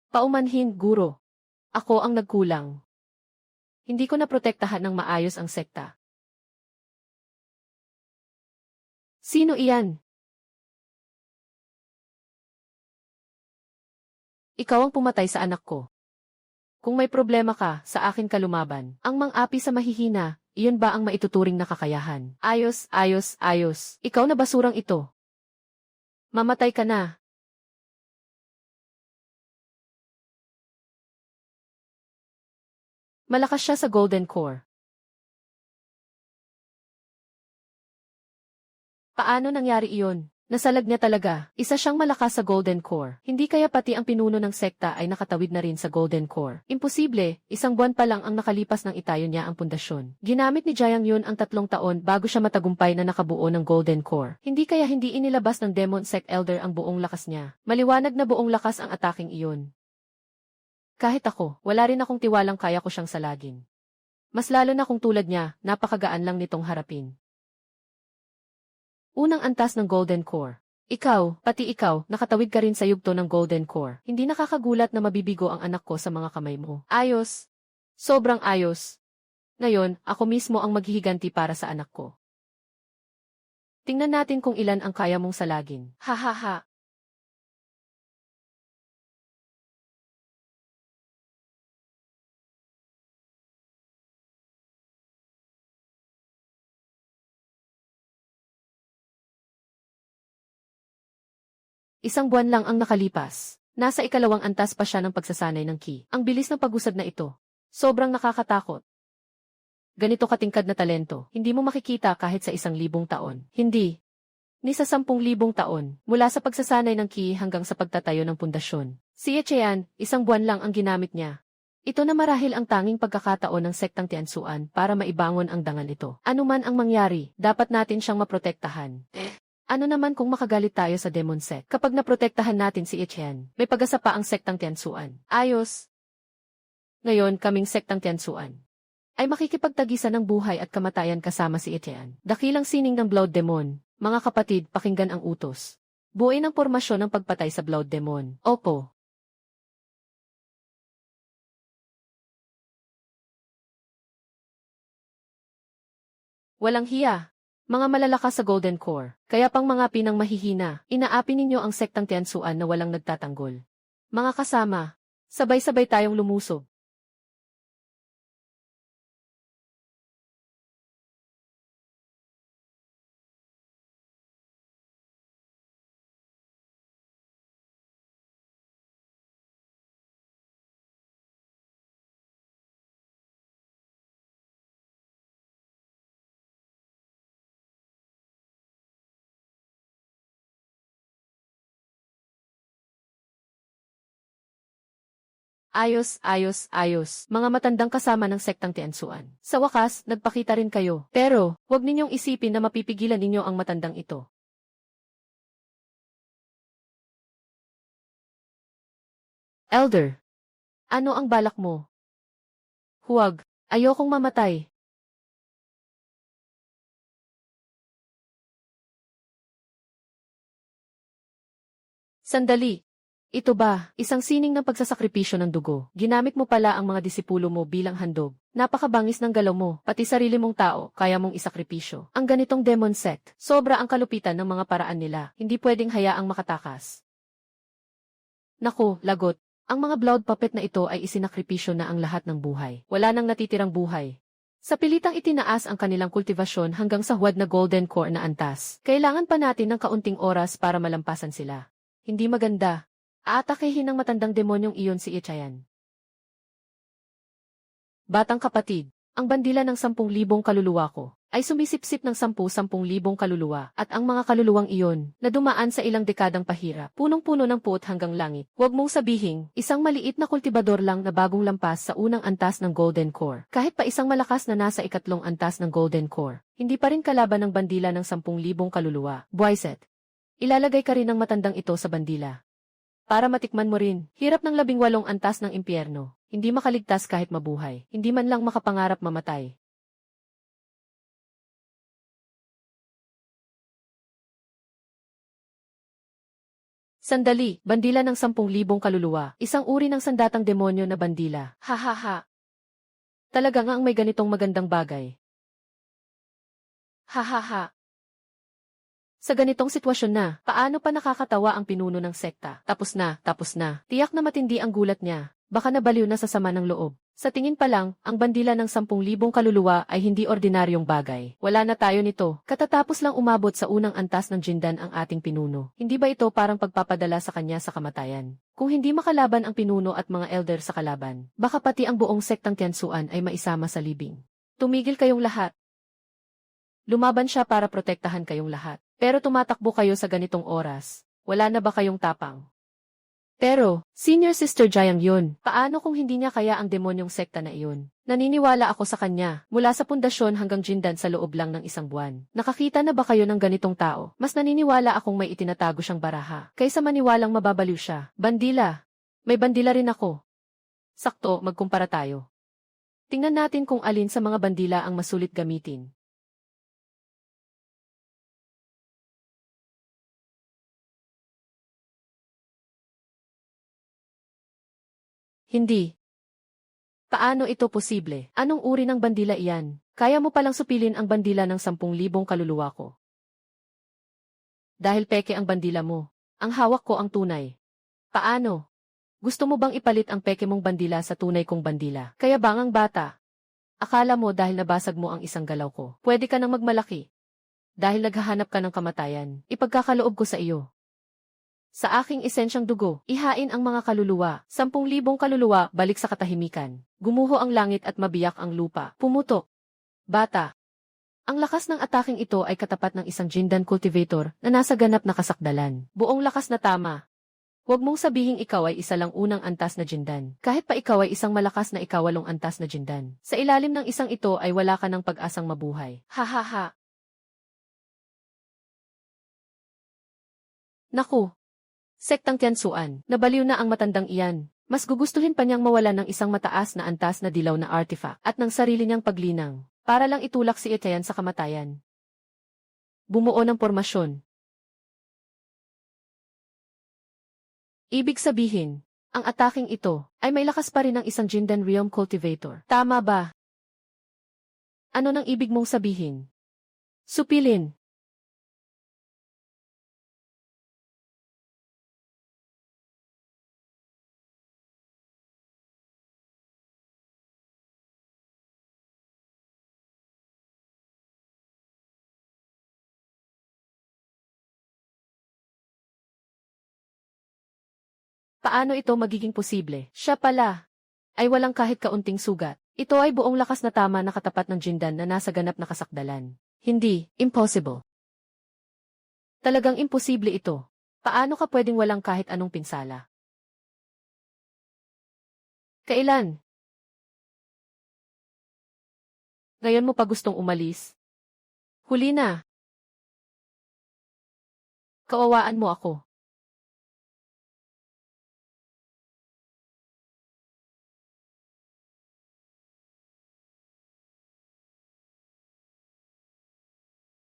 Paumanhin, guro. Ako ang nagkulang. Hindi ko naprotektahan ng maayos ang sekta. Sino iyan? Ikaw ang pumatay sa anak ko. Kung may problema ka, sa akin ka lumaban. Ang mang-api sa mahihina, iyon ba ang maituturing na kakayahan? Ayos. Ikaw na basurang ito. Mamatay ka na. Malakas siya sa Golden Core. Paano nangyari iyon? Nasalag niya talaga. Isa siyang malakas sa Golden Core. Hindi kaya pati ang pinuno ng sekta ay nakatawid na rin sa Golden Core. Imposible, 1 buwan pa lang ang nakalipas nang itayo niya ang pundasyon. Ginamit ni Jiang Yun ang 3 taon bago siya matagumpay na nakabuo ng Golden Core. Hindi kaya hindi inilabas ng Demon Sect Elder ang buong lakas niya. Maliwanag na buong lakas ang ataking iyon. Kahit ako, wala rin akong tiwalang kaya ko siyang salagin. Mas lalo na kung tulad niya, napakagaan lang nitong harapin. Unang antas ng Golden Core. Ikaw, pati ikaw, nakatawid ka rin sa yugto ng Golden Core. Hindi nakakagulat na mabibigo ang anak ko sa mga kamay mo. Ayos. Sobrang ayos. Ngayon, ako mismo ang maghihiganti para sa anak ko. Tingnan natin kung ilan ang kaya mong salagin. Ha. Isang buwan lang ang nakalipas. Nasa 2 antas pa siya ng pagsasanay ng ki. Ang bilis ng pag-usad na ito. Sobrang nakakatakot. Ganito katingkad na talento, hindi mo makikita kahit sa 1,000 taon. Hindi. Ni sa 10,000 taon, mula sa pagsasanay ng ki hanggang sa pagtatayo ng pundasyon. Si Echean, 1 buwan lang ang ginamit niya. Ito na marahil ang tanging pagkakataon ng sektang Tianzuan para maibangon ang dangal ito. Ano man ang mangyari, dapat natin siyang maprotektahan. Ano naman kung makagalit tayo sa demon sect? Kapag naprotektahan natin si Ichian, may pag-asa pa ang sektang Tianzuan. Ayos. Ngayon, kaming sektang Tianzuan ay makikipagtagisan ng buhay at kamatayan kasama si Ichian. Dakilang sining ng Blood Demon. Mga kapatid, pakinggan ang utos. Buuin ang pormasyon ng pagpatay sa Blood Demon. Opo. Walang hiya. Mga malalakas sa Golden Core. Kaya pang mga pinang mahihina, inaapi ninyo ang sektang Tianzuan na walang nagtatanggol. Mga kasama, sabay-sabay tayong lumusob. Ayos, ayos, ayos. Mga matandang kasama ng sektang Tianzuan. Sa wakas, nagpakita rin kayo. Pero, huwag ninyong isipin na mapipigilan ninyo ang matandang ito. Elder, ano ang balak mo? Huwag. Ayokong mamatay. Sandali. Ito ba, isang sining ng pagsasakripisyo ng dugo? Ginamit mo pala ang mga disipulo mo bilang handog. Napakabangis ng galaw mo, pati sarili mong tao, kaya mong isakripisyo. Ang ganitong demon sect, sobra ang kalupitan ng mga paraan nila, hindi pwedeng hayaang makatakas. Naku, lagot. Ang mga blood puppet na ito ay isinakripisyo na ang lahat ng buhay. Wala nang natitirang buhay. Sa pilitang itinaas ang kanilang kultivasyon hanggang sa huwad na golden core na antas. Kailangan pa natin ng kaunting oras para malampasan sila. Hindi maganda. Aatakehin ng matandang demonyong iyon si Ichian. Batang kapatid, ang bandila ng 10,000 kaluluwa ko ay sumisipsip ng 10,000 kaluluwa at ang mga kaluluwang iyon na dumaan sa ilang dekadang pahirap, punong-puno ng puot hanggang langit. Huwag mong sabihing, isang maliit na kultibador lang na bagong lampas sa unang antas ng Golden Core. Kahit pa isang malakas na nasa ikatlong antas ng Golden Core, hindi pa rin kalaban ng bandila ng 10,000 kaluluwa. Buiset, ilalagay ka rin ng matandang ito sa bandila. Para matikman mo rin, hirap ng 18 antas ng impyerno, hindi makaligtas kahit mabuhay, hindi man lang makapangarap mamatay. Sandali, bandila ng 10,000 kaluluwa, isang uri ng sandatang demonyo na bandila. Ha ha ha. Talaga nga ang may ganitong magandang bagay. Ha ha ha. Sa ganitong sitwasyon na, paano pa nakakatawa ang pinuno ng sekta? Tapos na, tapos na. Tiyak na matindi ang gulat niya. Baka nabaliw na sa sama ng loob. Sa tingin pa lang, ang bandila ng 10,000 kaluluwa ay hindi ordinaryong bagay. Wala na tayo nito. Katatapos lang umabot sa unang antas ng Jindan ang ating pinuno. Hindi ba ito parang pagpapadala sa kanya sa kamatayan? Kung hindi makalaban ang pinuno at mga elder sa kalaban, baka pati ang buong sektang Tianzuan ay maisama sa libing. Tumigil kayong lahat. Lumaban siya para protektahan kayong lahat. Pero tumatakbo kayo sa ganitong oras. Wala na ba kayong tapang? Pero, Senior Sister Jiang yun, paano kung hindi niya kaya ang demonyong sekta na iyon? Naniniwala ako sa kanya, mula sa pundasyon hanggang Jindan sa loob lang ng isang buwan. Nakakita na ba kayo ng ganitong tao? Mas naniniwala akong may itinatago siyang baraha, kaysa maniwalang mababaliw siya. Bandila. May bandila rin ako. Sakto, magkumpara tayo. Tingnan natin kung alin sa mga bandila ang masulit gamitin. Hindi. Paano ito posible? Anong uri ng bandila iyan? Kaya mo palang supilin ang bandila ng 10,000 kaluluwa ko. Dahil peke ang bandila mo. Ang hawak ko ang tunay. Paano? Gusto mo bang ipalit ang peke mong bandila sa tunay kong bandila? Kaya bangang bata. Akala mo dahil nabasag mo ang isang galaw ko, pwede ka nang magmalaki. Dahil naghahanap ka ng kamatayan, ipagkakaloob ko sa iyo. Sa aking esensyang dugo, ihain ang mga kaluluwa, 10,000 kaluluwa, balik sa katahimikan. Gumuho ang langit at mabiyak ang lupa. Pumutok. Bata. Ang lakas ng ataking ito ay katapat ng isang Jindan cultivator na nasa ganap na kasakdalan. Buong lakas na tama. Huwag mong sabihing ikaw ay isa lang unang antas na Jindan. Kahit pa ikaw ay isang malakas na ikawalong antas na Jindan. Sa ilalim ng isang ito ay wala ka ng pag-asang mabuhay. Ha ha ha. Naku! Sektang Tiansuan, nabaliw na ang matandang iyan. Mas gugustuhin pa niyang mawalan ng isang mataas na antas na dilaw na artifact at ng sarili niyang paglinang, para lang itulak si Etienne sa kamatayan. Bumuo ng pormasyon. Ibig sabihin, ang ataking ito ay may lakas pa rin ng isang Jindan Realm Cultivator. Tama ba? Ano nang ibig mong sabihin? Supilin. Paano ito magiging posible? Siya pala ay walang kahit kaunting sugat. Ito ay buong lakas na tama na katapat ng Jindan na nasa ganap na kasakdalan. Hindi, impossible. Talagang imposible ito. Paano ka pwedeng walang kahit anong pinsala? Kailan? Ngayon mo pa gustong umalis? Huli na. Kawawaan mo ako.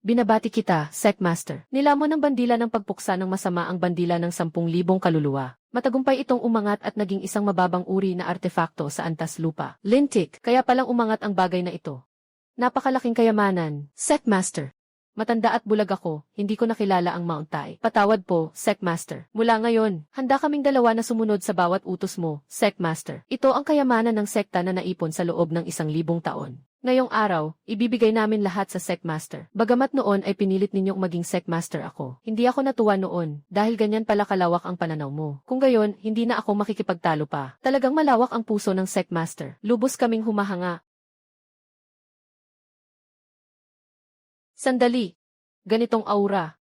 Binabati kita, Sekmaster. Nilamon ng bandila ng pagpuksa ng masama ang bandila ng 10,000 kaluluwa. Matagumpay itong umangat at naging isang mababang uri na artefakto sa antas lupa. Lintik, kaya palang umangat ang bagay na ito. Napakalaking kayamanan, Sekmaster. Matanda at bulag ako, hindi ko nakilala ang Mount Tai. Patawad po, Sekmaster. Mula ngayon, handa kaming dalawa na sumunod sa bawat utos mo, Sekmaster. Ito ang kayamanan ng sekta na naipon sa loob ng 1,000 taon. Ngayong araw, ibibigay namin lahat sa Sekmaster. Bagamat noon ay pinilit ninyong maging Sekmaster ako. Hindi ako natuwa noon, dahil ganyan pala kalawak ang pananaw mo. Kung gayon, hindi na ako makikipagtalo pa. Talagang malawak ang puso ng Sekmaster. Lubos kaming humahanga. Sandali. Ganitong aura.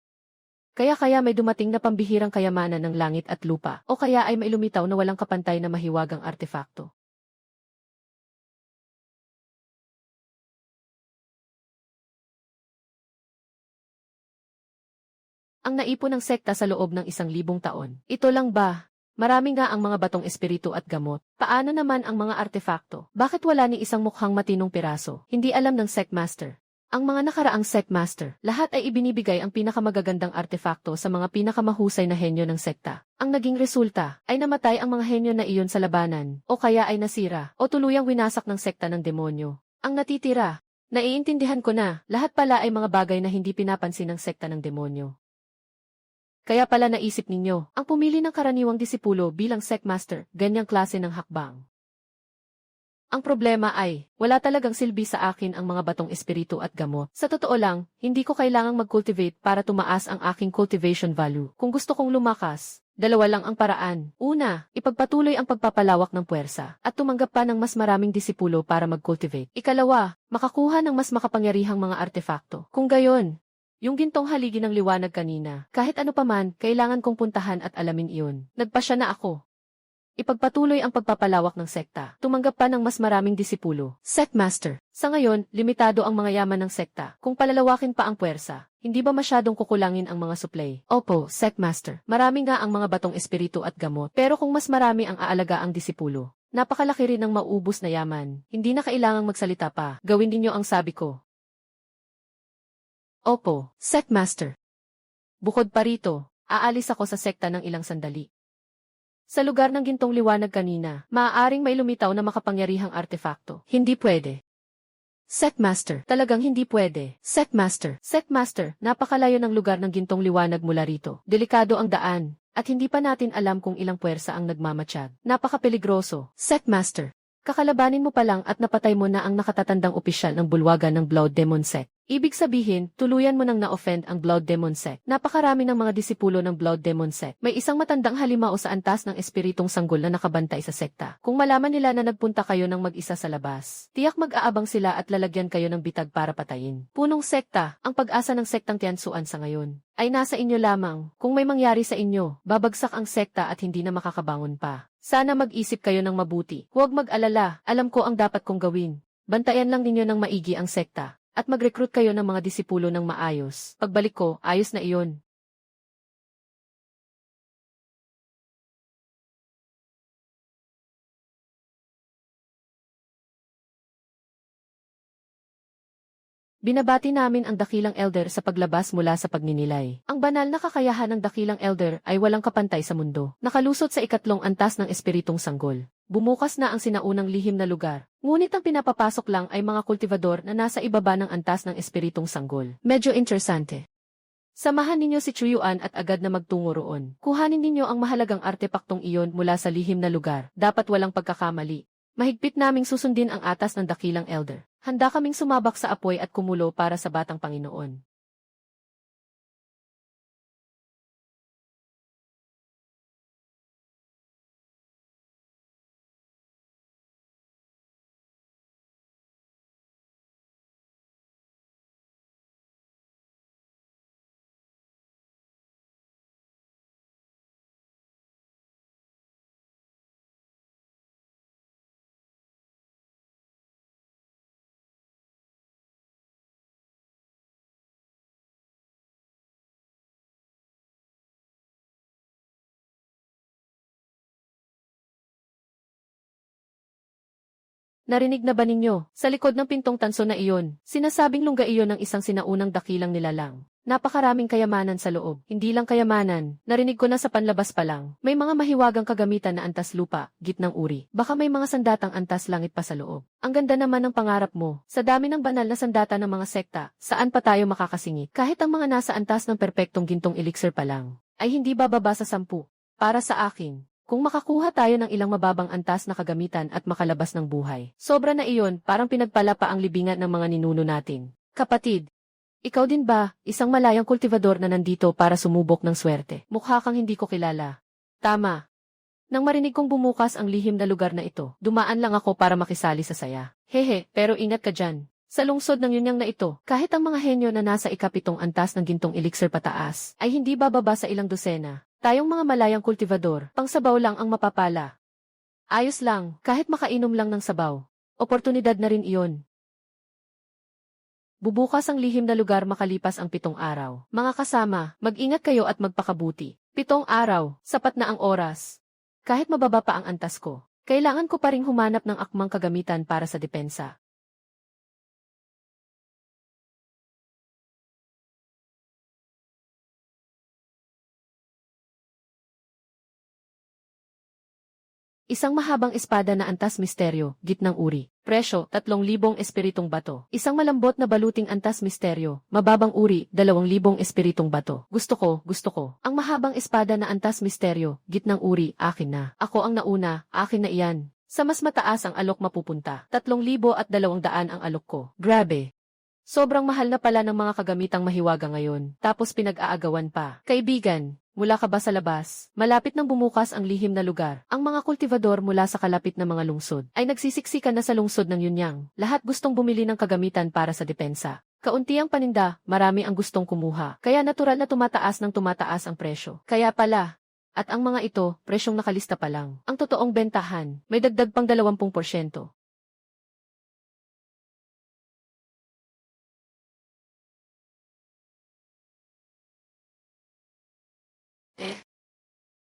Kaya may dumating na pambihirang kayamanan ng langit at lupa, o kaya ay may lumitaw na walang kapantay na mahiwagang artefakto. Ang naipon ng sekta sa loob ng 1,000 taon. Ito lang ba? Marami nga ang mga batong espiritu at gamot. Paano naman ang mga artefakto? Bakit wala ni isang mukhang matinong piraso? Hindi alam ng Sekmaster. Ang mga nakaraang Sekmaster, lahat ay ibinibigay ang pinakamagagandang artefakto sa mga pinakamahusay na henyo ng sekta. Ang naging resulta ay namatay ang mga henyo na iyon sa labanan, o kaya ay nasira, o tuluyang winasak ng sekta ng demonyo. Ang natitira, naiintindihan ko na, lahat pala ay mga bagay na hindi pinapansin ng sekta ng demonyo. Kaya pala naisip ninyo, ang pumili ng karaniwang disipulo bilang Sekmaster, ganyang klase ng hakbang. Ang problema ay, wala talagang silbi sa akin ang mga batong espiritu at gamot. Sa totoo lang, hindi ko kailangang mag-cultivate para tumaas ang aking cultivation value. Kung gusto kong lumakas, dalawa lang ang paraan. Una, ipagpatuloy ang pagpapalawak ng puwersa, at tumanggap pa ng mas maraming disipulo para mag-cultivate. Ikalawa, makakuha ng mas makapangyarihang mga artefakto. Kung gayon, yung gintong haligi ng liwanag kanina, kahit ano paman, kailangan kong puntahan at alamin iyon. Nagpasya na ako. Ipagpatuloy ang pagpapalawak ng sekta. Tumanggap pa ng mas maraming disipulo. Sekmaster. Sa ngayon, limitado ang mga yaman ng sekta. Kung palalawakin pa ang puwersa, hindi ba masyadong kukulangin ang mga supply? Opo, Sekmaster. Marami nga ang mga batong espiritu at gamot. Pero kung mas marami ang aalaga ang disipulo, napakalaki rin ng mauubos na yaman. Hindi na kailangang magsalita pa. Gawin ninyo ang sabi ko. Opo, Sekmaster. Bukod pa rito, aalis ako sa sekta ng ilang sandali. Sa lugar ng gintong liwanag kanina, maaaring may lumitaw na makapangyarihang artefakto. Hindi pwede. Sekmaster, talagang hindi pwede. Sekmaster, napakalayo ng lugar ng gintong liwanag mula rito. Delikado ang daan, at hindi pa natin alam kung ilang puwersa ang nagmamatsyag. Napakapeligroso. Sekmaster, kakalabanin mo pa lang at napatay mo na ang nakatatandang opisyal ng bulwagan ng Blood Demon Sect. Ibig sabihin, tuluyan mo nang na-offend ang Blood Demon Sect. Napakarami ng mga disipulo ng Blood Demon Sect. May isang matandang halimao sa antas ng espiritong sanggol na nakabantay sa sekta. Kung malaman nila na nagpunta kayo ng mag-isa sa labas, tiyak mag-aabang sila at lalagyan kayo ng bitag para patayin. Punong sekta, ang pag-asa ng sektang Tiansuan sa ngayon ay nasa inyo lamang. Kung may mangyari sa inyo, babagsak ang sekta at hindi na makakabangon pa. Sana mag-isip kayo ng mabuti. Huwag mag-alala, alam ko ang dapat kong gawin. Bantayan lang ninyo ng maigi ang sekta. At mag-recruit kayo ng mga disipulo ng maayos. Pagbalik ko, ayos na iyon. Binabati namin ang dakilang elder sa paglabas mula sa pagninilay. Ang banal na kakayahan ng dakilang elder ay walang kapantay sa mundo. Nakalusot sa ikatlong antas ng espiritong sanggol. Bumukas na ang sinaunang lihim na lugar. Ngunit ang pinapapasok lang ay mga kultivador na nasa ibaba ng antas ng espiritong sanggol. Medyo interesante. Samahan ninyo si Chuyuan at agad na magtungo roon. Kuhanin ninyo ang mahalagang artepaktong iyon mula sa lihim na lugar. Dapat walang pagkakamali. Mahigpit naming susundin ang atas ng dakilang elder. Handa kaming sumabak sa apoy at kumulo para sa batang Panginoon. Narinig na ba ninyo? Sa likod ng pintong tanso na iyon, sinasabing lungga iyon ng isang sinaunang dakilang nilalang. Napakaraming kayamanan sa loob. Hindi lang kayamanan, narinig ko na sa panlabas pa lang. May mga mahiwagang kagamitan na antas lupa, gitnang uri. Baka may mga sandatang antas langit pa sa loob. Ang ganda naman ng pangarap mo. Sa dami ng banal na sandata ng mga sekta, saan pa tayo makakasingit? Kahit ang mga nasa antas ng perpektong gintong elixir pa lang, ay hindi bababa sa 10. Para sa akin, kung makakuha tayo ng ilang mababang antas na kagamitan at makalabas ng buhay, sobra na iyon, parang pinagpala pa ang libingan ng mga ninuno natin. Kapatid, ikaw din ba, isang malayang kultivador na nandito para sumubok ng swerte? Mukha kang hindi ko kilala. Tama. Nang marinig kong bumukas ang lihim na lugar na ito, dumaan lang ako para makisali sa saya. Hehe, pero ingat ka dyan. Sa lungsod ng yunyang na ito, kahit ang mga henyo na nasa ikapitong antas ng gintong elixir pataas, ay hindi bababa sa ilang dosena. Tayong mga malayang kultivador, pangsabaw lang ang mapapala. Ayos lang, kahit makainom lang ng sabaw. Oportunidad na rin iyon. Bubukas ang lihim na lugar makalipas ang 7 araw. Mga kasama, mag-ingat kayo at magpakabuti. 7 araw, sapat na ang oras. Kahit mababa pa ang antas ko, kailangan ko pa ring humanap ng akmang kagamitan para sa depensa. Isang mahabang espada na antas misteryo, gitnang uri. Presyo, 3,000 espiritong bato. Isang malambot na baluting antas misteryo, mababang uri, 2,000 espiritong bato. Gusto ko. Ang mahabang espada na antas misteryo, gitnang uri, akin na. Ako ang nauna, akin na iyan. Sa mas mataas ang alok mapupunta. 3,200 ang alok ko. Grabe. Sobrang mahal na pala ng mga kagamitang mahiwaga ngayon, tapos pinag-aagawan pa. Kaibigan, mula ka ba sa labas? Malapit nang bumukas ang lihim na lugar. Ang mga kultivador mula sa kalapit na mga lungsod ay nagsisiksikan na sa lungsod ng Yunyang. Lahat gustong bumili ng kagamitan para sa depensa. Kaunti ang paninda, marami ang gustong kumuha. Kaya natural na tumataas ang presyo. Kaya pala, at ang mga ito, presyong nakalista pa lang. Ang totoong bentahan, may dagdag pang 20%.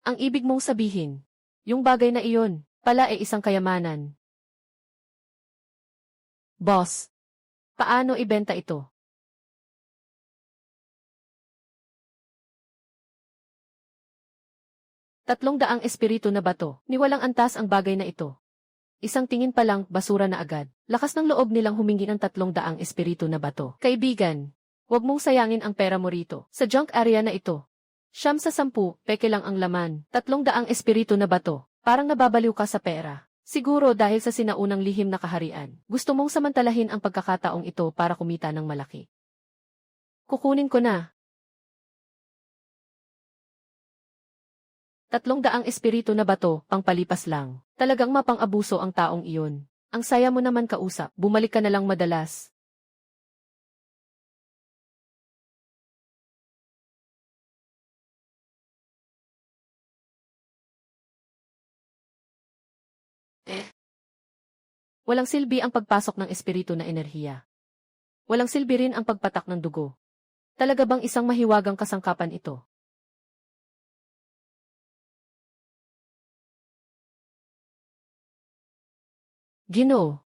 Ang ibig mong sabihin, yung bagay na iyon, pala ay isang kayamanan. Boss, paano ibenta ito? 300 espiritu na bato, ni walang antas ang bagay na ito. Isang tingin pa lang, basura na agad. Lakas ng loob nilang humingi ng 300 espiritu na bato. Kaibigan, huwag mong sayangin ang pera mo rito. Sa junk area na ito. 9 sa 10, peke lang ang laman. 300 espiritu na bato. Parang nababaliw ka sa pera. Siguro dahil sa sinaunang lihim na kaharian. Gusto mong samantalahin ang pagkakataong ito para kumita ng malaki. Kukunin ko na. 300 espiritu na bato, pangpalipas lang. Talagang mapang-abuso ang taong iyon. Ang saya mo naman kausap, bumalik ka na lang madalas. Walang silbi ang pagpasok ng espiritu na enerhiya. Walang silbi rin ang pagpatak ng dugo. Talaga bang isang mahiwagang kasangkapan ito? Ginoo.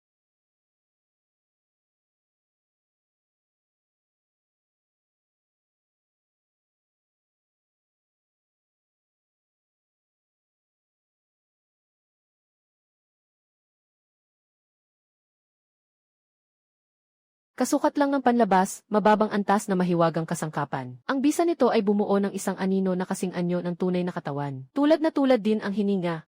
Kasukat lang ng panlabas, mababang antas na mahiwagang kasangkapan. Ang bisa nito ay bumuo ng isang anino na kasing anyo ng tunay na katawan. Tulad din ang hininga.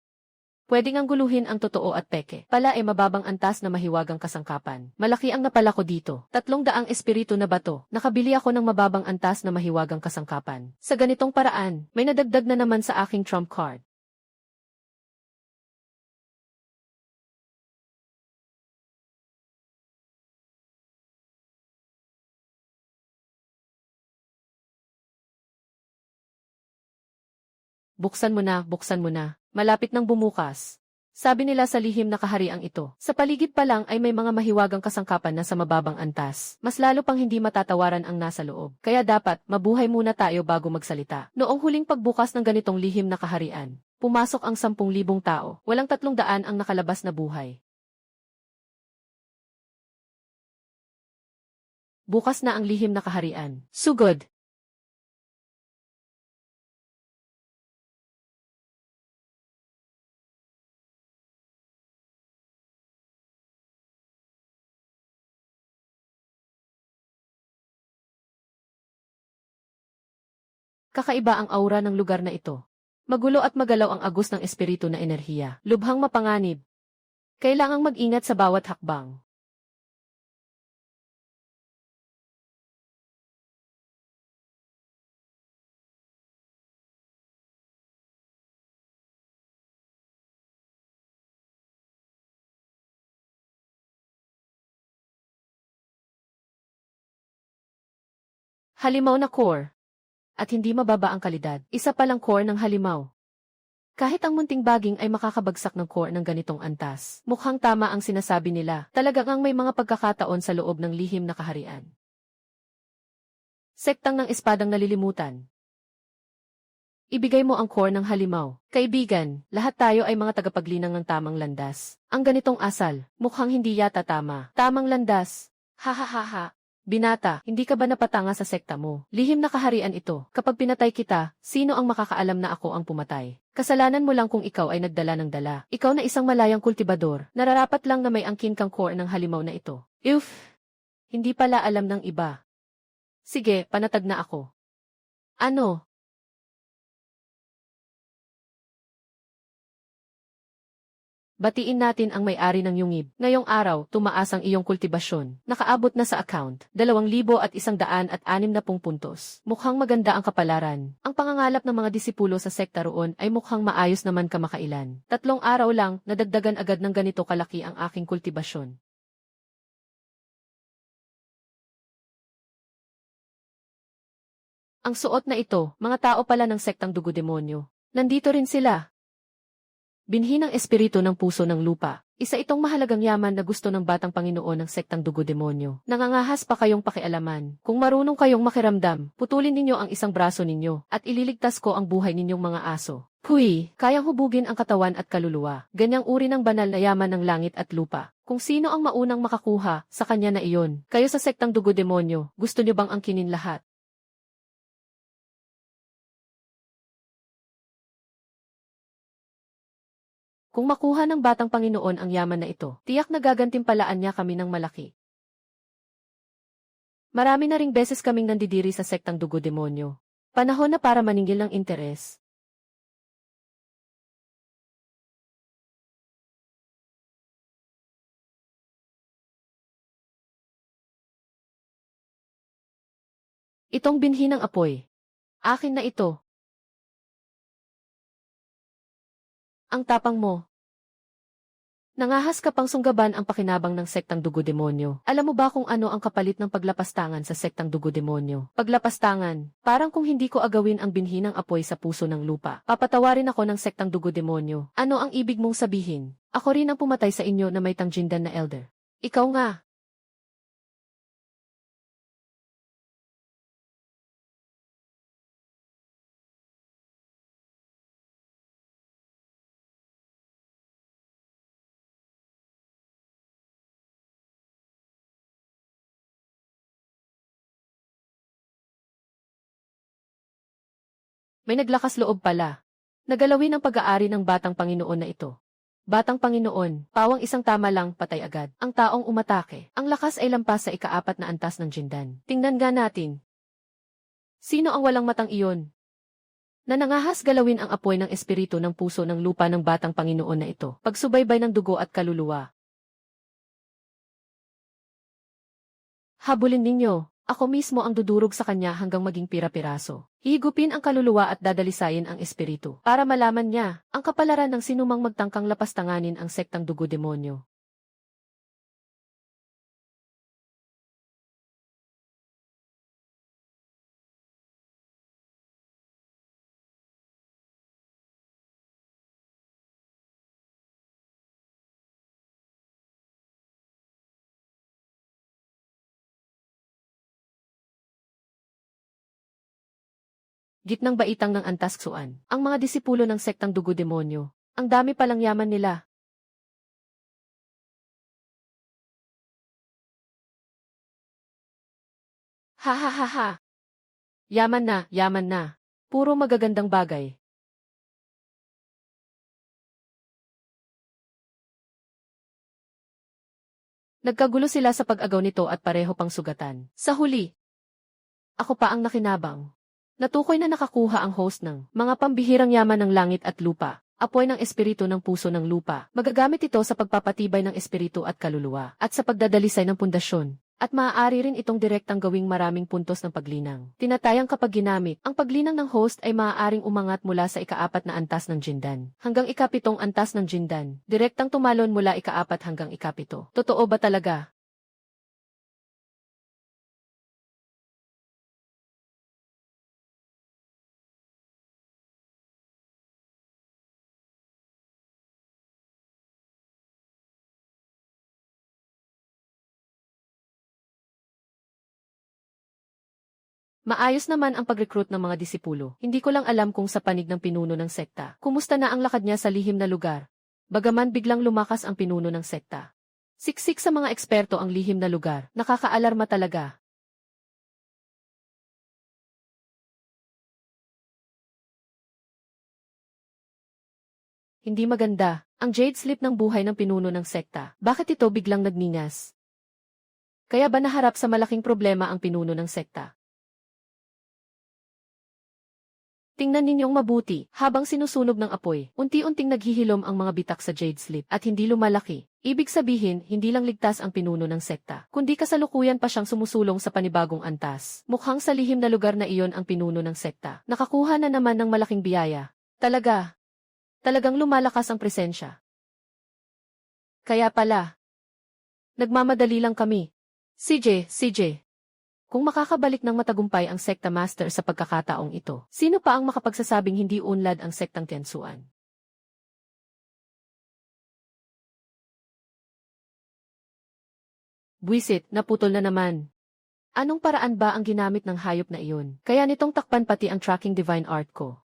Pwedeng ang guluhin ang totoo at peke. Pala ay mababang antas na mahiwagang kasangkapan. Malaki ang napala ko dito. 300 espiritu na bato. Nakabili ako ng mababang antas na mahiwagang kasangkapan. Sa ganitong paraan, may nadagdag na naman sa aking trump card. Buksan mo na, buksan mo na. Malapit nang bumukas. Sabi nila sa lihim na kahariang ito. Sa paligid pa lang ay may mga mahiwagang kasangkapan na sa mababang antas. Mas lalo pang hindi matatawaran ang nasa loob. Kaya dapat, mabuhay muna tayo bago magsalita. Noong huling pagbukas ng ganitong lihim na kaharian, pumasok ang 10,000 tao. Walang 300 ang nakalabas na buhay. Bukas na ang lihim na kaharian. Sugod! Kakaiba ang aura ng lugar na ito. Magulo at magalaw ang agos ng espiritu na enerhiya. Lubhang mapanganib. Kailangang mag-ingat sa bawat hakbang. Halimaw na core. At hindi mababa ang kalidad. Isa palang core ng halimaw. Kahit ang munting baging ay makakabagsak ng core ng ganitong antas. Mukhang tama ang sinasabi nila. Talagang ang may mga pagkakataon sa loob ng lihim na kaharian. Sektang ng espadang nalilimutan. Ibigay mo ang core ng halimaw. Kaibigan, lahat tayo ay mga tagapaglinang ng tamang landas. Ang ganitong asal, mukhang hindi yata tama. Tamang landas. Ha ha ha ha. Binata, hindi ka ba napatanga sa sekta mo? Lihim na kaharian ito. Kapag pinatay kita, sino ang makakaalam na ako ang pumatay? Kasalanan mo lang kung ikaw ay nagdala ng dala. Ikaw na isang malayang kultibador, nararapat lang na may angkin kang core ng halimaw na ito. Hindi pala alam ng iba. Sige, panatag na ako. Ano? Batiin natin ang may-ari ng yungib. Ngayong araw, tumaas ang iyong kultibasyon. Nakaabot na sa account, 2,160 puntos. Mukhang maganda ang kapalaran. Ang pangangalap ng mga disipulo sa sekta roon ay mukhang maayos naman kamakailan. 3 araw lang, nadagdagan agad ng ganito kalaki ang aking kultibasyon. Ang suot na ito, mga tao pala ng sektang dugo-demonyo. Nandito rin sila. Binhi ng espiritu ng puso ng lupa. Isa itong mahalagang yaman na gusto ng batang Panginoon ng sektang dugo-demonyo. Nangangahas pa kayong pakialaman. Kung marunong kayong makiramdam, putulin ninyo ang isang braso ninyo, at ililigtas ko ang buhay ninyong mga aso. Huy, kayang hubugin ang katawan at kaluluwa. Ganyang uri ng banal na yaman ng langit at lupa. Kung sino ang maunang makakuha, sa kanya na iyon. Kayo sa sektang dugo-demonyo, gusto nyo bang angkinin lahat? Kung makuha ng batang Panginoon ang yaman na ito, tiyak na gagantimpalaan niya kami ng malaki. Marami na ring beses kaming nandidiri sa sektang dugo-demonyo. Panahon na para maningil ng interes. Itong binhi ng apoy. Akin na ito. Ang tapang mo. Nangahas ka pang sunggaban ang pakinabang ng sektang dugo-demonyo. Alam mo ba kung ano ang kapalit ng paglapastangan sa sektang dugo-demonyo? Paglapastangan, parang kung hindi ko agawin ang binhi ng apoy sa puso ng lupa. Papatawarin ako ng sektang dugo-demonyo. Ano ang ibig mong sabihin? Ako rin ang pumatay sa inyo na may tangjindan na elder. Ikaw nga. May naglakas loob pala. Nagalawin ang pag-aari ng batang Panginoon na ito. Batang Panginoon, pawang isang tama lang, patay agad. Ang taong umatake. Ang lakas ay lampas sa ika-4 na antas ng Jindan. Tingnan nga natin. Sino ang walang matang iyon? Na nangahas galawin ang apoy ng espiritu ng puso ng lupa ng Batang Panginoon na ito. Pagsubaybay ng dugo at kaluluwa. Habulin ninyo. Ako mismo ang dudurog sa kanya hanggang maging pira-piraso. Hihigupin ang kaluluwa at dadalisayin ang espiritu para malaman niya ang kapalaran ng sinumang magtangkang lapastanganin ang sektang dugo-demonyo. Gitnang baitang ng antas suan, ang mga disipulo ng sektang dugo-demonyo. Ang dami palang yaman nila. Ha ha ha ha. Yaman na, yaman na. Puro magagandang bagay. Nagkagulo sila sa pag-agaw nito at pareho pang sugatan. Sa huli, ako pa ang nakinabang. Natukoy na nakakuha ang host ng mga pambihirang yaman ng langit at lupa. Apoy ng espiritu ng puso ng lupa. Magagamit ito sa pagpapatibay ng espiritu at kaluluwa at sa pagdadalisay ng pundasyon. At maaari rin itong direktang gawing maraming puntos ng paglinang. Tinatayang kapag ginamit, ang paglinang ng host ay maaaring umangat mula sa ika-4 na antas ng Jindan hanggang ika-7 antas ng Jindan. Direktang tumalon mula ika-4 hanggang ika-7. Totoo ba talaga? Maayos naman ang pag-recruit ng mga disipulo. Hindi ko lang alam kung sa panig ng pinuno ng sekta. Kumusta na ang lakad niya sa lihim na lugar? Bagaman biglang lumakas ang pinuno ng sekta. Siksik sa mga eksperto ang lihim na lugar. Nakakaalarma talaga. Hindi maganda. Ang jade slip ng buhay ng pinuno ng sekta. Bakit ito biglang nagningas? Kaya ba naharap sa malaking problema ang pinuno ng sekta? Tingnan ninyong mabuti, habang sinusunog ng apoy, unti-unting naghihilom ang mga bitak sa jade slip at hindi lumalaki. Ibig sabihin, hindi lang ligtas ang pinuno ng sekta, kundi kasalukuyan pa siyang sumusulong sa panibagong antas. Mukhang sa lihim na lugar na iyon ang pinuno ng sekta. Nakakuha na naman ng malaking biyaya. Talagang lumalakas ang presensya. Kaya pala, nagmamadali lang kami. CJ. Kung makakabalik ng matagumpay ang sekta master sa pagkakataong ito, sino pa ang makapagsasabing hindi unlad ang sektang Tiansuan? Buwisit, naputol na naman. Anong paraan ba ang ginamit ng hayop na iyon? Kaya nitong takpan pati ang tracking divine art ko.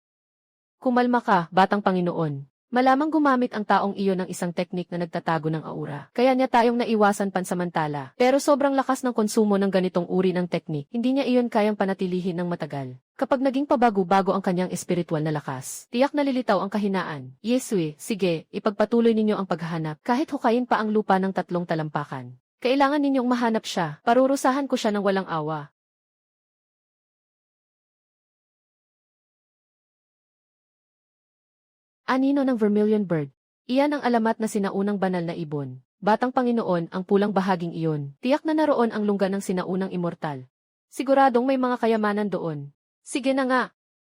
Kumalma ka, batang Panginoon. Malamang gumamit ang taong iyon ng isang teknik na nagtatago ng aura. Kaya niya tayong naiwasan pansamantala. Pero sobrang lakas ng konsumo ng ganitong uri ng teknik, hindi niya iyon kayang panatilihin ng matagal. Kapag naging pabago-bago ang kanyang espiritual na lakas, tiyak nalilitaw ang kahinaan. Yeswe, sige, ipagpatuloy ninyo ang paghahanap. Kahit hukayin pa ang lupa ng 3 talampakan. Kailangan ninyong mahanap siya. Parurusahan ko siya ng walang awa. Anino ng Vermilion Bird. Iyan ang alamat na sinaunang banal na ibon. Batang Panginoon ang pulang bahaging iyon. Tiyak na naroon ang lungga ng sinaunang immortal. Siguradong may mga kayamanan doon. Sige na nga.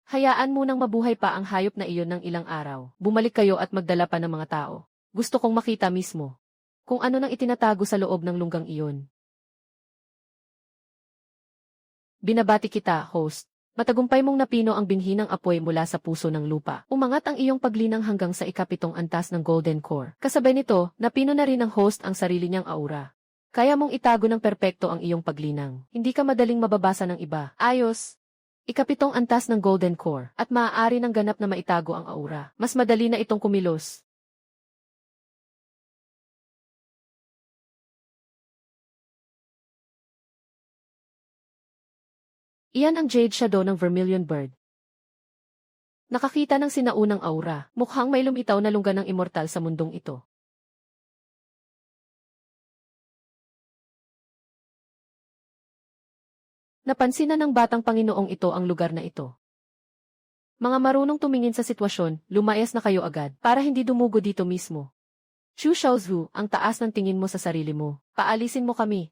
Hayaan munang mabuhay pa ang hayop na iyon ng ilang araw. Bumalik kayo at magdala pa ng mga tao. Gusto kong makita mismo kung ano nang itinatago sa loob ng lunggang iyon. Binabati kita, host. Matagumpay mong napino ang binhi ng apoy mula sa puso ng lupa. Umangat ang iyong paglinang hanggang sa ika-7 antas ng Golden Core. Kasabay nito, napino na rin ng host ang sarili niyang aura. Kaya mong itago ng perpekto ang iyong paglinang. Hindi ka madaling mababasa ng iba. Ayos! Ika-7 antas ng Golden Core at maaari ng ganap na maitago ang aura. Mas madali na itong kumilos. Iyan ang Jade Shadow ng Vermilion Bird. Nakakita ng sinaunang aura, mukhang may lumitaw na lungga ng immortal sa mundong ito. Napansin na ng batang Panginoong ito ang lugar na ito. Mga marunong tumingin sa sitwasyon, lumayas na kayo agad, para hindi dumugo dito mismo. Chu Xiaozhu, ang taas ng tingin mo sa sarili mo. Paalisin mo kami.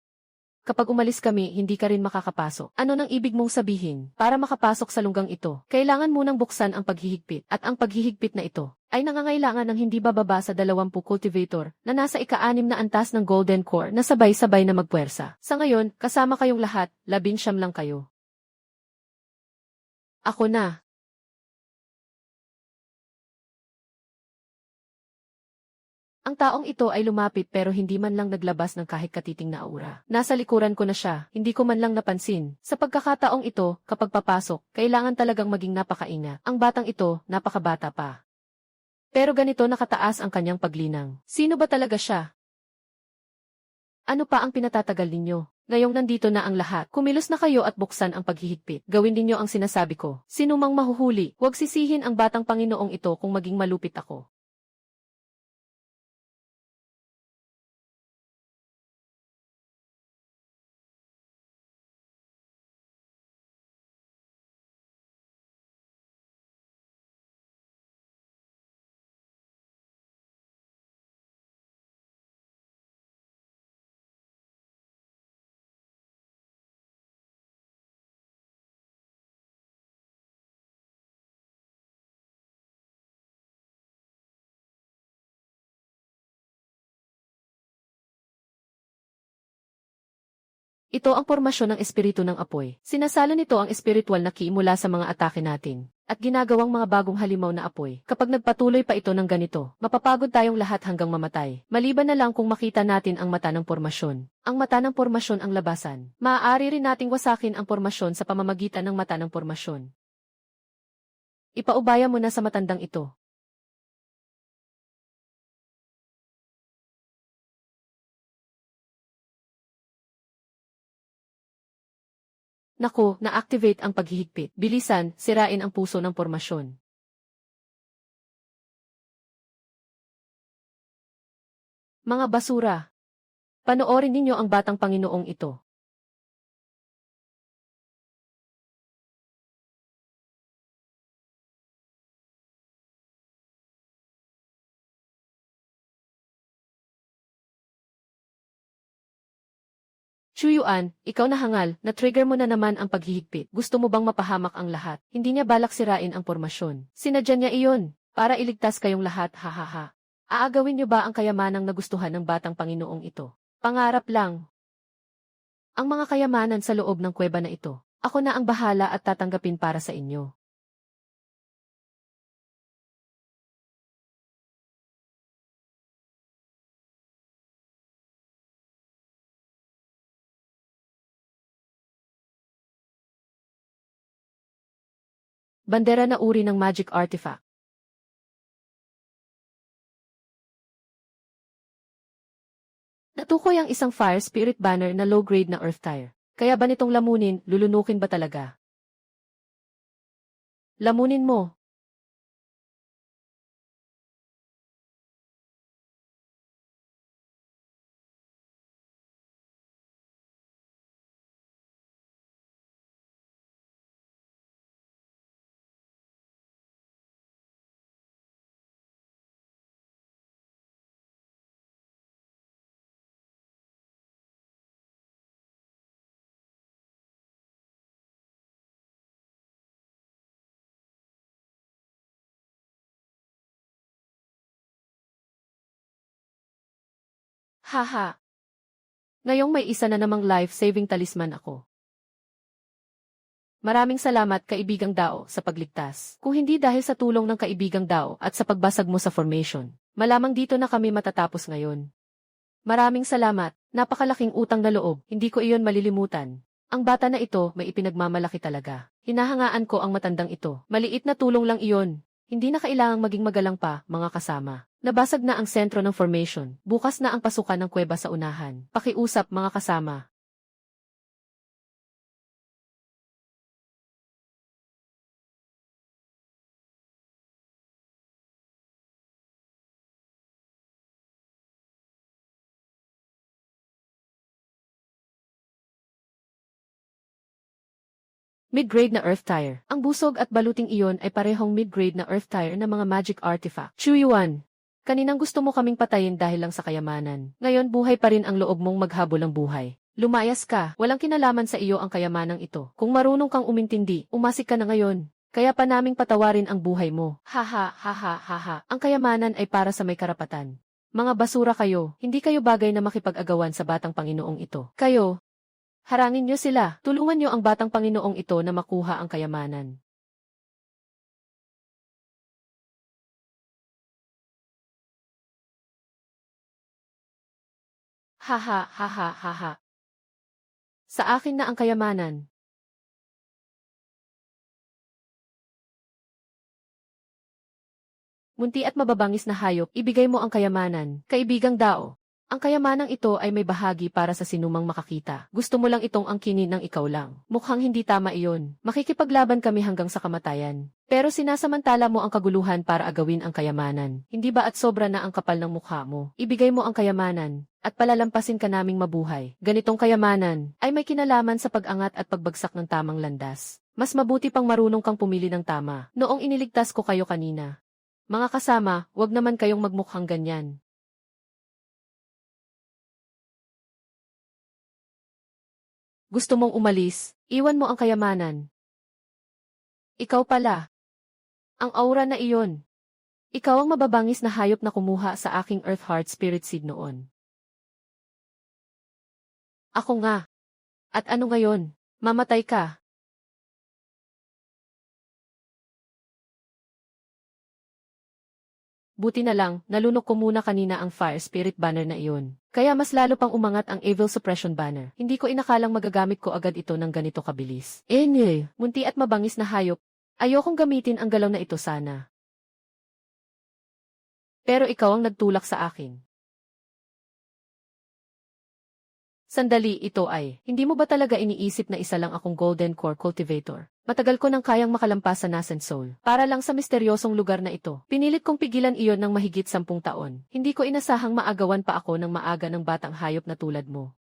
Kapag umalis kami, hindi ka rin makakapasok. Ano nang ibig mong sabihin? Para makapasok sa lunggang ito, kailangan munang buksan ang paghihigpit. At ang paghihigpit na ito, ay nangangailangan ng hindi bababa sa 20 cultivator, na nasa ika-6 na antas ng Golden Core na sabay-sabay na magpuwersa. Sa ngayon, kasama kayong lahat, 19 lang kayo. Ako na. Ang taong ito ay lumapit pero hindi man lang naglabas ng kahit katiting na aura. Nasa likuran ko na siya, hindi ko man lang napansin. Sa pagkakataong ito, kapag papasok, kailangan talagang maging napakaingat. Ang batang ito, napakabata pa. Pero ganito nakataas ang kanyang paglinang. Sino ba talaga siya? Ano pa ang pinatatagal ninyo? Ngayong nandito na ang lahat, kumilos na kayo at buksan ang paghihigpit. Gawin ninyo ang sinasabi ko. Sino mang mahuhuli, huwag sisihin ang batang Panginoong ito kung maging malupit ako. Ito ang pormasyon ng espiritu ng apoy. Sinasalo nito ang espiritual na ki mula sa mga atake natin. At ginagawang mga bagong halimaw na apoy. Kapag nagpatuloy pa ito ng ganito, mapapagod tayong lahat hanggang mamatay. Maliban na lang kung makita natin ang mata ng pormasyon. Ang mata ng pormasyon ang labasan. Maaari rin nating wasakin ang pormasyon sa pamamagitan ng mata ng pormasyon. Ipaubaya mo na sa matandang ito. Naku, na-activate ang paghihigpit. Bilisan, sirain ang puso ng pormasyon. Mga basura. Panoorin ninyo ang batang Panginoong ito. Chuyuan, ikaw na hangal, na-trigger mo na naman ang paghihigpit. Gusto mo bang mapahamak ang lahat? Hindi niya balak sirain ang pormasyon. Sinadya niya iyon, para iligtas kayong lahat, hahaha. Aagawin niyo ba ang kayamanang nagustuhan ng batang Panginoong ito? Pangarap lang. Ang mga kayamanan sa loob ng kuweba na ito, ako na ang bahala at tatanggapin para sa inyo. Bandera na uri ng magic artifact. Natukoy ang isang fire spirit banner na low-grade na earth tire. Kaya ba nitong lamunin, lulunukin ba talaga? Lamunin mo. Haha. Ngayong may isa na namang life-saving talisman ako. Maraming salamat kaibigang Dao sa pagligtas. Kung hindi dahil sa tulong ng kaibigang Dao at sa pagbasag mo sa formation, malamang dito na kami matatapos ngayon. Maraming salamat, napakalaking utang na loob, hindi ko iyon malilimutan. Ang bata na ito may ipinagmamalaki talaga. Hinahangaan ko ang matandang ito. Maliit na tulong lang iyon. Hindi na kailangang maging magalang pa, mga kasama. Nabasag na ang sentro ng formation. Bukas na ang pasukan ng kuweba sa unahan. Pakiusap mga kasama. Mid-grade na earth tire. Ang busog at baluting iyon ay parehong mid-grade na earth tire na mga magic artifact. Chuyuan. Kaninang gusto mo kaming patayin dahil lang sa kayamanan. Ngayon buhay pa rin ang loob mong maghabol ng buhay. Lumayas ka, walang kinalaman sa iyo ang kayamanang ito. Kung marunong kang umintindi, umasik ka na ngayon. Kaya pa naming patawarin ang buhay mo. Haha, haha, haha. Ang kayamanan ay para sa may karapatan. Mga basura kayo, hindi kayo bagay na makipag-agawan sa batang Panginoong ito. Kayo, harangin niyo sila, tulungan niyo ang batang Panginoong ito na makuha ang kayamanan. Haha, haha, haha. Sa akin na ang kayamanan. Munti at mababangis na hayop, ibigay mo ang kayamanan, kaibigang Dao. Ang kayamanang ito ay may bahagi para sa sinumang makakita. Gusto mo lang itong angkinin ng ikaw lang. Mukhang hindi tama iyon. Makikipaglaban kami hanggang sa kamatayan. Pero sinasamantala mo ang kaguluhan para agawin ang kayamanan. Hindi ba at sobra na ang kapal ng mukha mo? Ibigay mo ang kayamanan, at palalampasin ka naming mabuhay. Ganitong kayamanan ay may kinalaman sa pag-angat at pagbagsak ng tamang landas. Mas mabuti pang marunong kang pumili ng tama. Noong iniligtas ko kayo kanina. Mga kasama, wag naman kayong magmukhang ganyan. Gusto mong umalis, iwan mo ang kayamanan. Ikaw pala. Ang aura na iyon. Ikaw ang mababangis na hayop na kumuha sa aking Earth Heart Spirit Seed noon. Ako nga. At ano ngayon? Mamatay ka. Buti na lang, nalunok ko muna kanina ang Fire Spirit Banner na iyon. Kaya mas lalo pang umangat ang Evil Suppression Banner. Hindi ko inakalang magagamit ko agad ito ng ganito kabilis. Munti at mabangis na hayop. Ayokong gamitin ang galaw na ito sana. Pero ikaw ang nagtulak sa akin. Sandali, ito ay, hindi mo ba talaga iniisip na isa lang akong Golden Core Cultivator? Matagal ko nang kayang makalampas sa Nascent Soul. Para lang sa misteryosong lugar na ito. Pinilit kong pigilan iyon ng mahigit 10 taon. Hindi ko inasahang maagawan pa ako ng maaga ng batang hayop na tulad mo.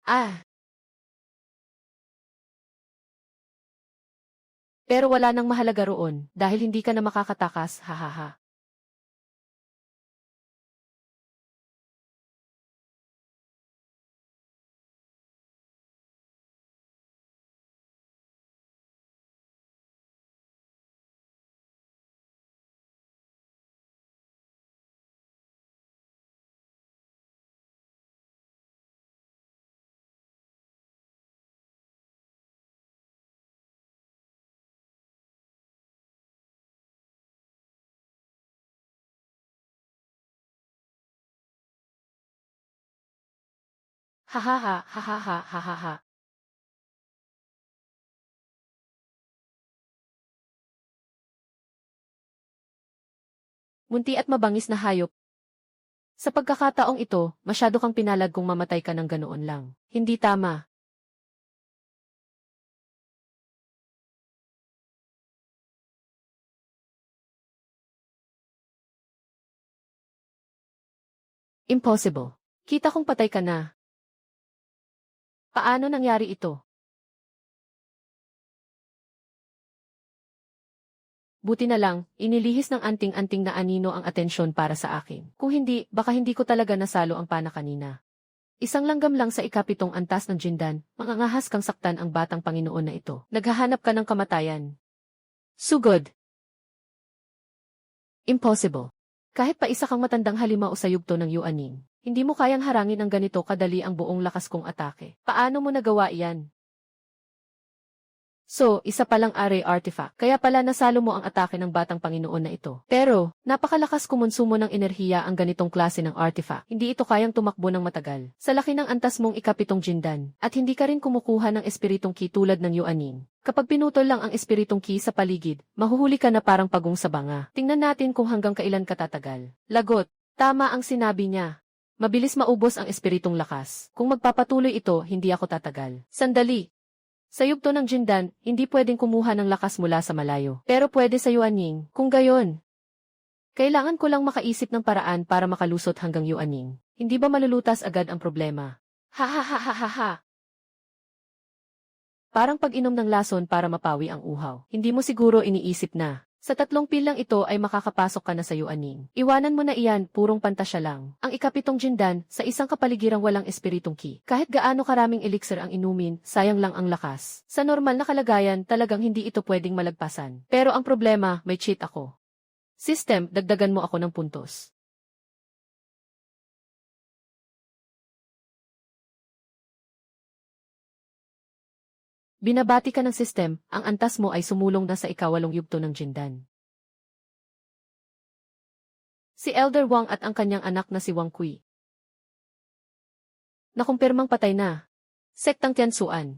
Ah! Pero wala nang mahalaga roon, dahil hindi ka na makakatakas, hahaha. Hahaha, hahaha, hahaha. Munti at mabangis na hayop. Sa pagkakataong ito, masyado kang pinalag kung mamatay ka ng ganoon lang. Hindi tama. Impossible. Kita kong patay ka na. Paano nangyari ito? Buti na lang, inilihis ng anting-anting na anino ang atensyon para sa akin. Kung hindi, baka hindi ko talaga nasalo ang pana kanina. Isang langgam lang sa ikapitong antas ng Jindan, mangangahas kang saktan ang batang Panginoon na ito. Naghahanap ka ng kamatayan. Sugod. Impossible. Kahit pa isa kang matandang halimaw sa yugto ng Yuaning, hindi mo kayang harangin ng ganito kadali ang buong lakas kong atake. Paano mo nagawa iyan? So, isa palang array artifact. Kaya pala nasalo mo ang atake ng batang Panginoon na ito. Pero, napakalakas kumonsumo ng enerhiya ang ganitong klase ng artifact. Hindi ito kayang tumakbo ng matagal. Sa laki ng antas mong ikapitong Jindan, at hindi ka rin kumukuha ng espiritong ki tulad ng Yuanin. Kapag pinutol lang ang espiritong ki sa paligid, mahuhuli ka na parang pagong sa banga. Tingnan natin kung hanggang kailan ka tatagal. Lagot. Tama ang sinabi niya. Mabilis maubos ang espiritong lakas. Kung magpapatuloy ito, hindi ako tatagal. Sandali. Sa yugto ng Jindan, hindi pwedeng kumuha ng lakas mula sa malayo. Pero pwede sa Yuaning, kung gayon. Kailangan ko lang makaisip ng paraan para makalusot hanggang Yuaning. Hindi ba malulutas agad ang problema? Ha ha ha ha ha ha. Parang pag-inom ng lason para mapawi ang uhaw. Hindi mo siguro iniisip na. Sa 3 pilang ito ay makakapasok ka na sa yuaning. Iwanan mo na iyan, purong pantasya lang. Ang ika-7 jindan, sa isang kapaligirang walang espiritong ki. Kahit gaano karaming elixir ang inumin, sayang lang ang lakas. Sa normal na kalagayan, talagang hindi ito pwedeng malagpasan. Pero ang problema, may cheat ako. System, dagdagan mo ako ng puntos. Binabati ka ng system, ang antas mo ay sumulong na sa ika-8 yugto ng jindan. Si Elder Wang at ang kanyang anak na si Wang Kui. Nakumpirmang patay na. Sektang Tiansuan.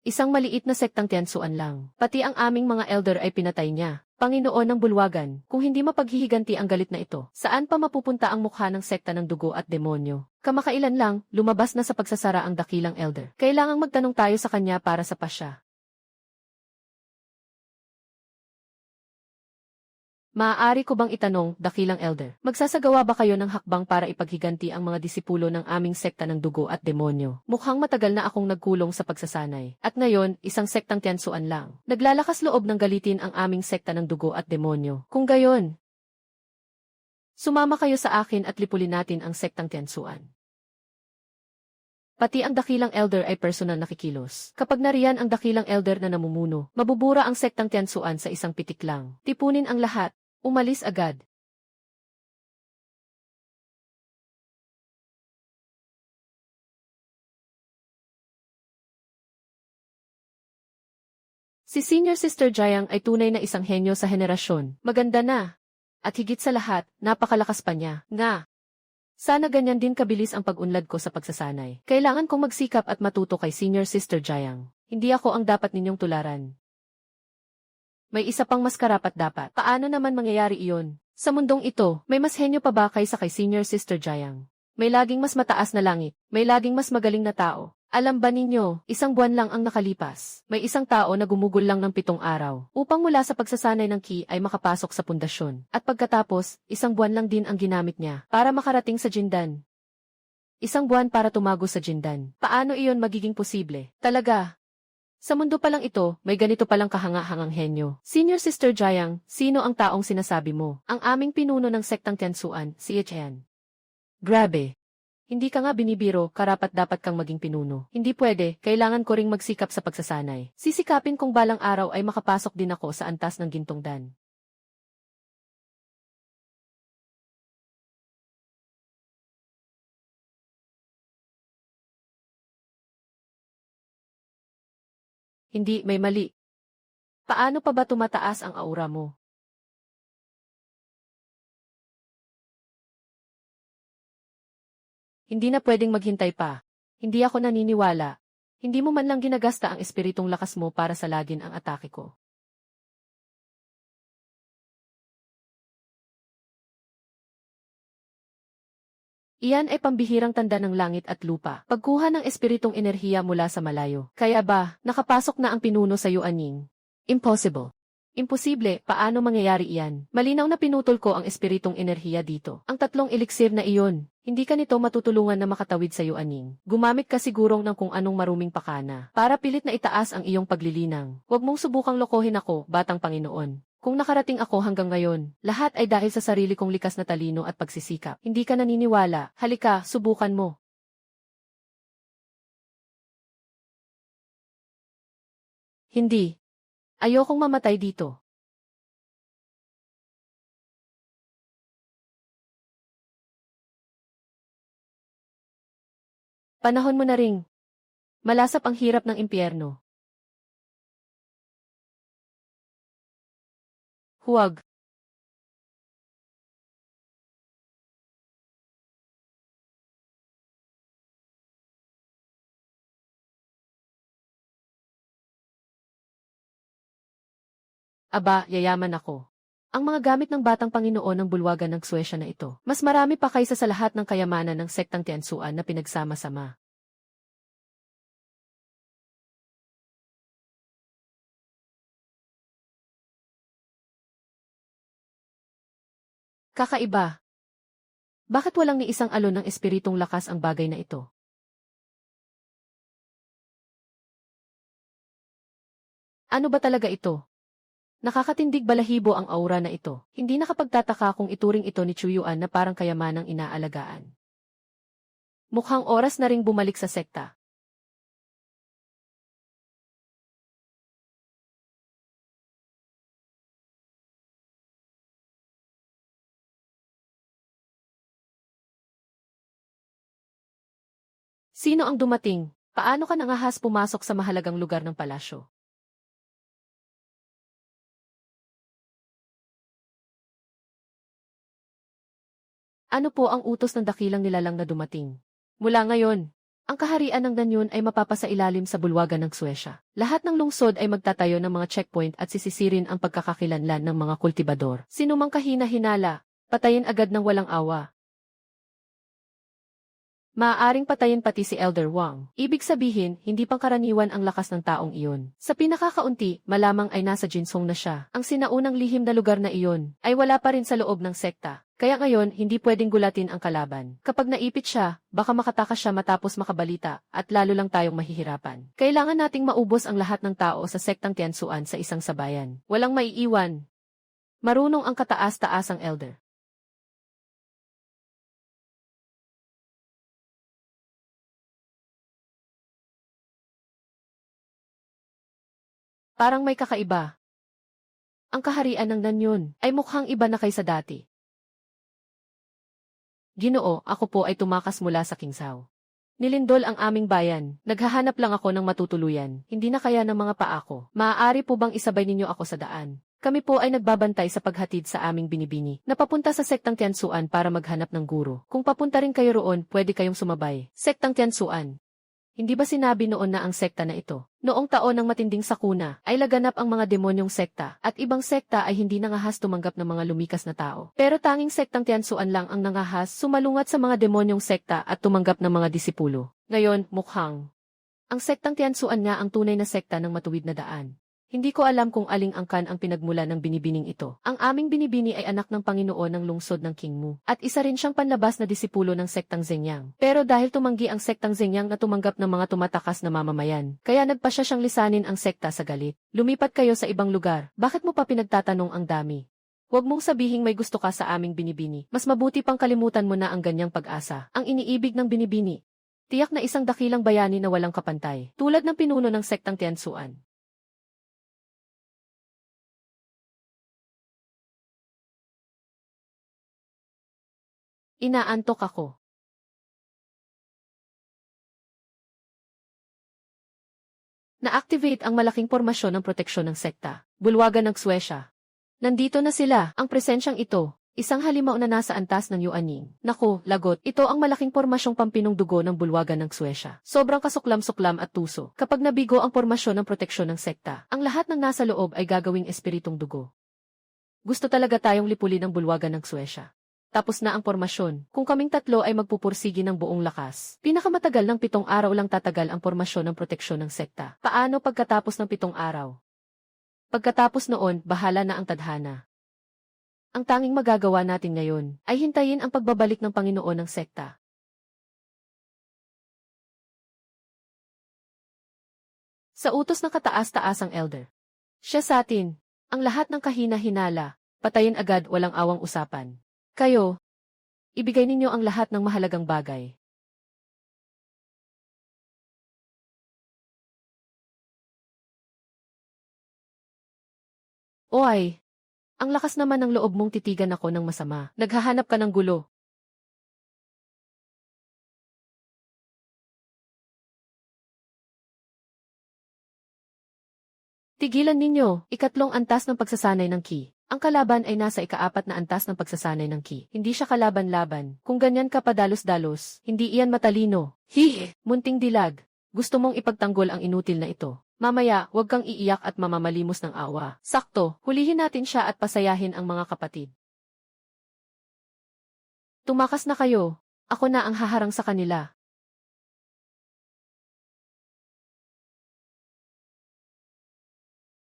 Isang maliit na sektang Tiansuan lang. Pati ang aming mga elder ay pinatay niya. Panginoon ng bulwagan, kung hindi mapaghihiganti ang galit na ito, saan pa mapupunta ang mukha ng sekta ng dugo at demonyo? Kamakailan lang, lumabas na sa pagsasara ang dakilang elder. Kailangang magtanong tayo sa kanya para sa pasya. Maaari ko bang itanong, dakilang elder, magsasagawa ba kayo ng hakbang para ipaghiganti ang mga disipulo ng aming sekta ng dugo at demonyo? Mukhang matagal na akong nagkulong sa pagsasanay. At ngayon, isang sektang Tiansuan lang. Naglalakas loob ng galitin ang aming sekta ng dugo at demonyo. Kung gayon, sumama kayo sa akin at lipulin natin ang sektang Tiansuan. Pati ang dakilang elder ay personal nakikilos. Kapag nariyan ang dakilang elder na namumuno, mabubura ang sektang Tiansuan sa isang pitik lang. Tipunin ang lahat. Umalis agad. Si Senior Sister Jayang ay tunay na isang henyo sa henerasyon. Maganda na. At higit sa lahat, napakalakas pa niya. Nga. Sana ganyan din kabilis ang pag-unlad ko sa pagsasanay. Kailangan kong magsikap at matuto kay Senior Sister Jayang. Hindi ako ang dapat ninyong tularan. May isa pang mas karapat-dapat. Paano naman mangyayari iyon? Sa mundong ito, may mas henyo pa ba kaysa kay Senior Sister Jayang? May laging mas mataas na langit. May laging mas magaling na tao. Alam ba ninyo, 1 buwan lang ang nakalipas. May isang tao na gumugol lang ng 7 araw upang mula sa pagsasanay ng ki ay makapasok sa pundasyon. At pagkatapos, 1 buwan lang din ang ginamit niya para makarating sa jindan. 1 buwan para tumago sa jindan. Paano iyon magiging posible? Talaga? Sa mundo pa lang ito, may ganito palang kahanga-hangang henyo. Senior Sister Jayang, sino ang taong sinasabi mo? Ang aming pinuno ng sektang Tiansuan, si Chen. Grabe. Hindi ka nga binibiro, karapat-dapat kang maging pinuno. Hindi pwede, kailangan ko ring magsikap sa pagsasanay. Sisikapin kong balang araw ay makapasok din ako sa antas ng gintong dan. Hindi, may mali. Paano pa ba tumataas ang aura mo? Hindi na pwedeng maghintay pa. Hindi ako naniniwala. Hindi mo man lang ginagasta ang espiritong lakas mo para salagin ang atake ko. Iyan ay pambihirang tanda ng langit at lupa. Pagkuha ng espiritong enerhiya mula sa malayo. Kaya ba, nakapasok na ang pinuno sa yuaning? Impossible. Imposible, paano mangyayari iyan? Malinaw na pinutol ko ang espiritong enerhiya dito. Ang 3 eliksir na iyon. Hindi ka nito matutulungan na makatawid sa yuaning. Gumamit ka sigurong ng kung anong maruming pakana para pilit na itaas ang iyong paglilinang. Huwag mong subukang lokohin ako, batang Panginoon. Kung nakarating ako hanggang ngayon, lahat ay dahil sa sarili kong likas na talino at pagsisikap. Hindi ka naniniwala, halika, subukan mo. Hindi. Ayokong mamatay dito. Panahon mo na ring. Malasap ang hirap ng impyerno. Huwag. Aba, yayaman ako. Ang mga gamit ng batang Panginoon ng bulwagan ng Suesya na ito, mas marami pa kaysa sa lahat ng kayamanan ng sektang Tiansuan na pinagsama-sama. Kakaiba. Bakit walang ni isang alon ng espiritong lakas ang bagay na ito? Ano ba talaga ito? Nakakatindig balahibo ang aura na ito. Hindi nakapagtataka kung ituring ito ni Chuyuan na parang kayamanang inaalagaan. Mukhang oras na ring bumalik sa sekta. Sino ang dumating? Paano ka nangahas pumasok sa mahalagang lugar ng palasyo? Ano po ang utos ng dakilang nilalang na dumating? Mula ngayon, ang kaharian ng Danyon ay mapapasailalim sa bulwagan ng Suesya. Lahat ng lungsod ay magtatayo ng mga checkpoint at sisisirin ang pagkakakilanlan ng mga kultibador. Sinumang kahina-hinala, patayin agad ng walang awa. Maaaring patayin pati si Elder Wang. Ibig sabihin, hindi pangkaraniwan ang lakas ng taong iyon. Sa pinakakaunti, malamang ay nasa Jinsong na siya. Ang sinaunang lihim na lugar na iyon, ay wala pa rin sa loob ng sekta. Kaya ngayon, hindi pwedeng gulatin ang kalaban. Kapag naipit siya, baka makatakas siya matapos makabalita, at lalo lang tayong mahihirapan. Kailangan nating maubos ang lahat ng tao sa sektang Tiansuan sa isang sabayan. Walang maiiwan. Marunong ang kataas-taasang elder. Parang may kakaiba. Ang kaharian ng Danyon ay mukhang iba na kaysa dati. Ginoo, ako po ay tumakas mula sa Kingsao. Nilindol ang aming bayan, naghahanap lang ako ng matutuluyan, hindi na kaya ng mga paa ko. Maaari po bang isabay ninyo ako sa daan? Kami po ay nagbabantay sa paghatid sa aming binibini, na papunta sa sektang Tiansuan para maghanap ng guro. Kung papunta rin kayo roon, pwede kayong sumabay. Sektang Tiansuan. Hindi ba sinabi noon na ang sekta na ito? Noong taon ng matinding sakuna, ay laganap ang mga demonyong sekta, at ibang sekta ay hindi nangahas tumanggap ng mga lumikas na tao. Pero tanging sektang Tiansuan lang ang nangahas sumalungat sa mga demonyong sekta at tumanggap ng mga disipulo. Ngayon, mukhang ang sektang Tiansuan nga ang tunay na sekta ng matuwid na daan. Hindi ko alam kung aling angkan ang pinagmula ng binibining ito. Ang aming binibini ay anak ng Panginoon ng lungsod ng Qingmu, at isa rin siyang panlabas na disipulo ng sektang Zhengyang. Pero dahil tumanggi ang sektang Zhengyang na tumanggap ng mga tumatakas na mamamayan, kaya nagpasya siyang lisanin ang sekta sa galit. Lumipat kayo sa ibang lugar. Bakit mo pa pinagtatanong ang dami? Huwag mong sabihing may gusto ka sa aming binibini. Mas mabuti pang kalimutan mo na ang ganyang pag-asa. Ang iniibig ng binibini. Tiyak na isang dakilang bayani na walang kapantay, tulad ng pinuno ng sektang Tiansuan. Inaantok ako. Na-activate ang malaking pormasyon ng proteksyon ng sekta. Bulwagan ng Suesya. Nandito na sila, ang presensyang ito. Isang halimaw na nasa antas ng Yuaning. Naku, lagot, ito ang malaking pormasyong pampinong dugo ng bulwagan ng Suesya. Sobrang kasuklam-suklam at tuso. Kapag nabigo ang pormasyon ng proteksyon ng sekta, ang lahat ng nasa loob ay gagawing espiritong dugo. Gusto talaga tayong lipulin ang bulwagan ng Suesya. Tapos na ang pormasyon. Kung kaming tatlo ay magpupursigi ng buong lakas, pinakamatagal ng 7 araw lang tatagal ang pormasyon ng proteksyon ng sekta. Paano pagkatapos ng 7 araw? Pagkatapos noon, bahala na ang tadhana. Ang tanging magagawa natin ngayon ay hintayin ang pagbabalik ng Panginoon ng sekta. Sa utos ng kataas-taasang elder. Siya sa atin, ang lahat ng kahina-hinala, patayin agad walang awang usapan. Kayo, ibigay ninyo ang lahat ng mahalagang bagay. Oy, ang lakas naman ng loob mong titigan ako ng masama. Naghahanap ka ng gulo. Tigilan ninyo, ikatlong antas ng pagsasanay ng Qi. Ang kalaban ay nasa ika-4 na antas ng pagsasanay ng Qi. Hindi siya kalaban-laban. Kung ganyan ka padalos-dalos, hindi iyan matalino. Hihi! Munting dilag. Gusto mong ipagtanggol ang inutil na ito. Mamaya, huwag kang iiyak at mamamalimos ng awa. Sakto, hulihin natin siya at pasayahin ang mga kapatid. Tumakas na kayo. Ako na ang haharang sa kanila.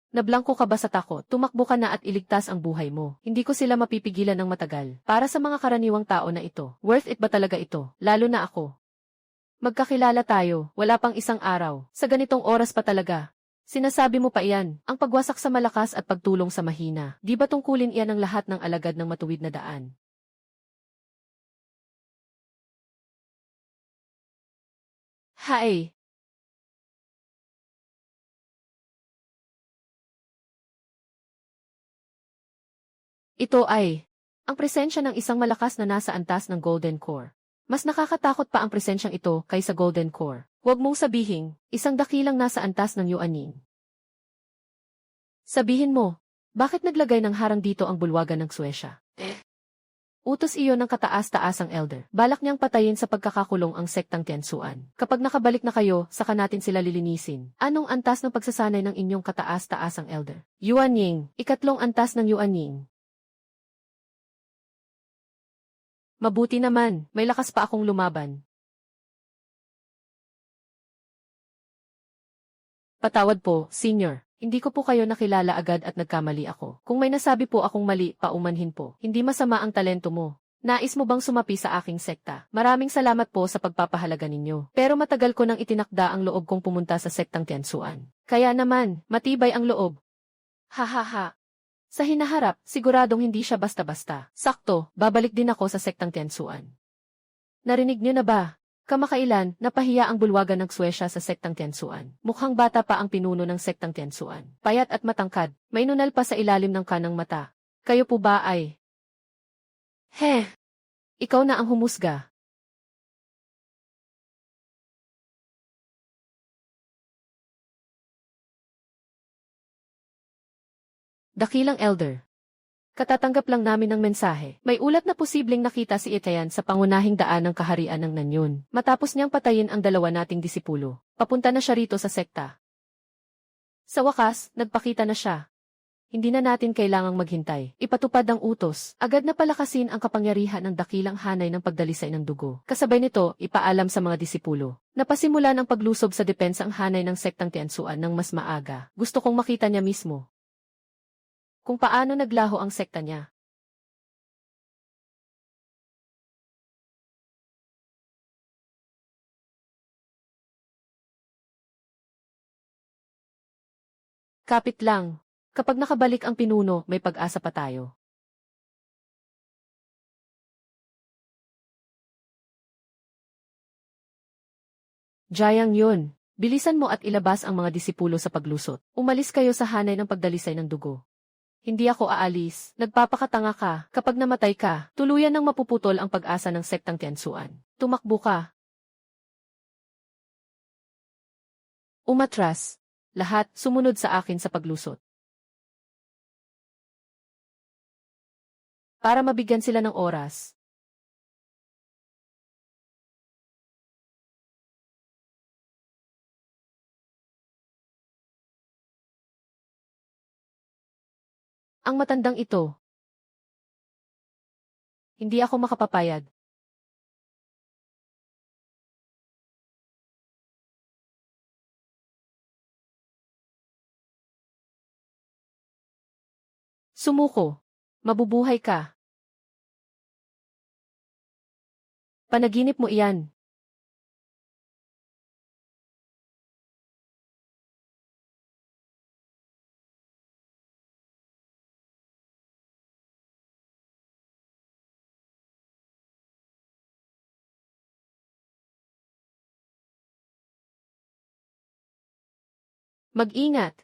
Nablangko ka ba sa takot? Tumakbo ka na at iligtas ang buhay mo. Hindi ko sila mapipigilan ng matagal. Para sa mga karaniwang tao na ito, worth it ba talaga ito? Lalo na ako. Magkakilala tayo, wala pang isang araw. Sa ganitong oras pa talaga. Sinasabi mo pa iyan, ang pagwasak sa malakas at pagtulong sa mahina. Di ba tungkulin iyan ang lahat ng alagad ng matuwid na daan? Hay! Ito ay ang presensya ng isang malakas na nasa antas ng Golden Core. Mas nakakatakot pa ang presensyang ito kaysa Golden Core. Huwag mong sabihin, isang dakilang nasa antas ng Yuaning. Sabihin mo, bakit naglagay ng harang dito ang bulwagan ng Suesya? Utos iyon ng kataas-taasang elder. Balak niyang patayin sa pagkakakulong ang sektang Tiansuan. Kapag nakabalik na kayo, saka natin sila lilinisin. Anong antas ng pagsasanay ng inyong kataas-taasang elder? Yuan Ying, ikatlong antas ng Yuan Ying. Mabuti naman, may lakas pa akong lumaban. Patawad po, senior. Hindi ko po kayo nakilala agad at nagkamali ako. Kung may nasabi po akong mali, paumanhin po. Hindi masama ang talento mo. Nais mo bang sumapi sa aking sekta? Maraming salamat po sa pagpapahalaga ninyo. Pero matagal ko nang itinakda ang loob kong pumunta sa sektang Tiansuan. Kaya naman, matibay ang loob. Ha. Sa hinaharap, siguradong hindi siya basta-basta. Sakto, babalik din ako sa sektang Tiansuan. Narinig niyo na ba? Kamakailan, napahiya ang bulwagan ng Suesya sa sektang Tiansuan. Mukhang bata pa ang pinuno ng sektang Tiansuan. Payat at matangkad, may nunal pa sa ilalim ng kanang mata. Kayo po ba ay? Ikaw na ang humusga. Dakilang elder. Katatanggap lang namin ng mensahe. May ulat na posibleng nakita si Itayan sa pangunahing daan ng kaharian ng Nanyon. Matapos niyang patayin ang dalawa nating disipulo, papunta na siya rito sa sekta. Sa wakas, nagpakita na siya. Hindi na natin kailangang maghintay. Ipatupad ang utos. Agad na palakasin ang kapangyarihan ng dakilang hanay ng pagdalisay ng dugo. Kasabay nito, ipaalam sa mga disipulo. Napasimulan ang paglusob sa depensa ang hanay ng sektang Tiansuan ng mas maaga. Gusto kong makita niya mismo kung paano naglaho ang sekta niya. Kapit lang. Kapag nakabalik ang pinuno, may pag-asa pa tayo. Jayang yun. Bilisan mo at ilabas ang mga disipulo sa paglusot. Umalis kayo sa hanay ng pagdalisay ng dugo. Hindi ako aalis. Nagpapakatanga ka. Kapag namatay ka, tuluyan ng mapuputol ang pag-asa ng sektang Tiansuan. Tumakbo ka. Umatras. Lahat sumunod sa akin sa paglusot. Para mabigyan sila ng oras. Ang matandang ito. Hindi ako makapapayag. Sumuko. Mabubuhay ka. Panaginip mo iyan. Mag-ingat.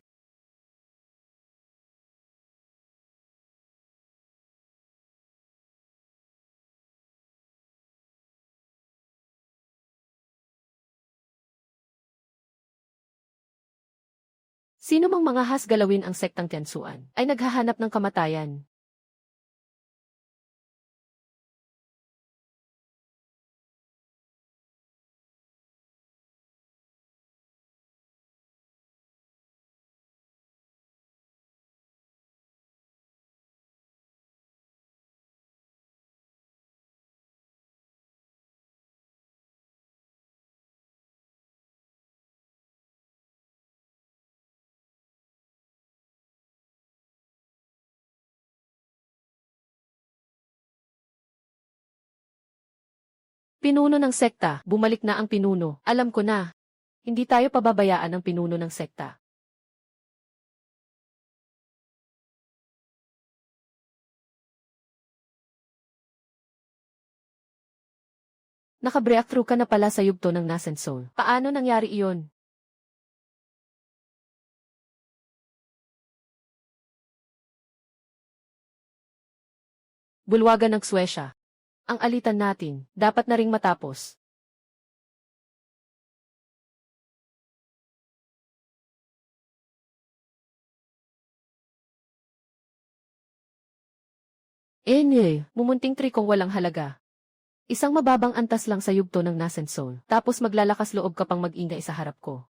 Sino mang mga hasgalawin ang sektang Tiansuan ay naghahanap ng kamatayan. Pinuno ng sekta, bumalik na ang pinuno. Alam ko na. Hindi tayo pababayaan ng pinuno ng sekta. Naka-breakthrough ka na pala sa yugto ng Nascent Soul. Paano nangyari iyon? Bulwagan ng Suwesya. Ang alitan natin, dapat na ring matapos. Mumunting trikong walang halaga. Isang mababang antas lang sa yugto ng Nascent Soul, tapos maglalakas loob ka pang mag-ingay sa harap ko.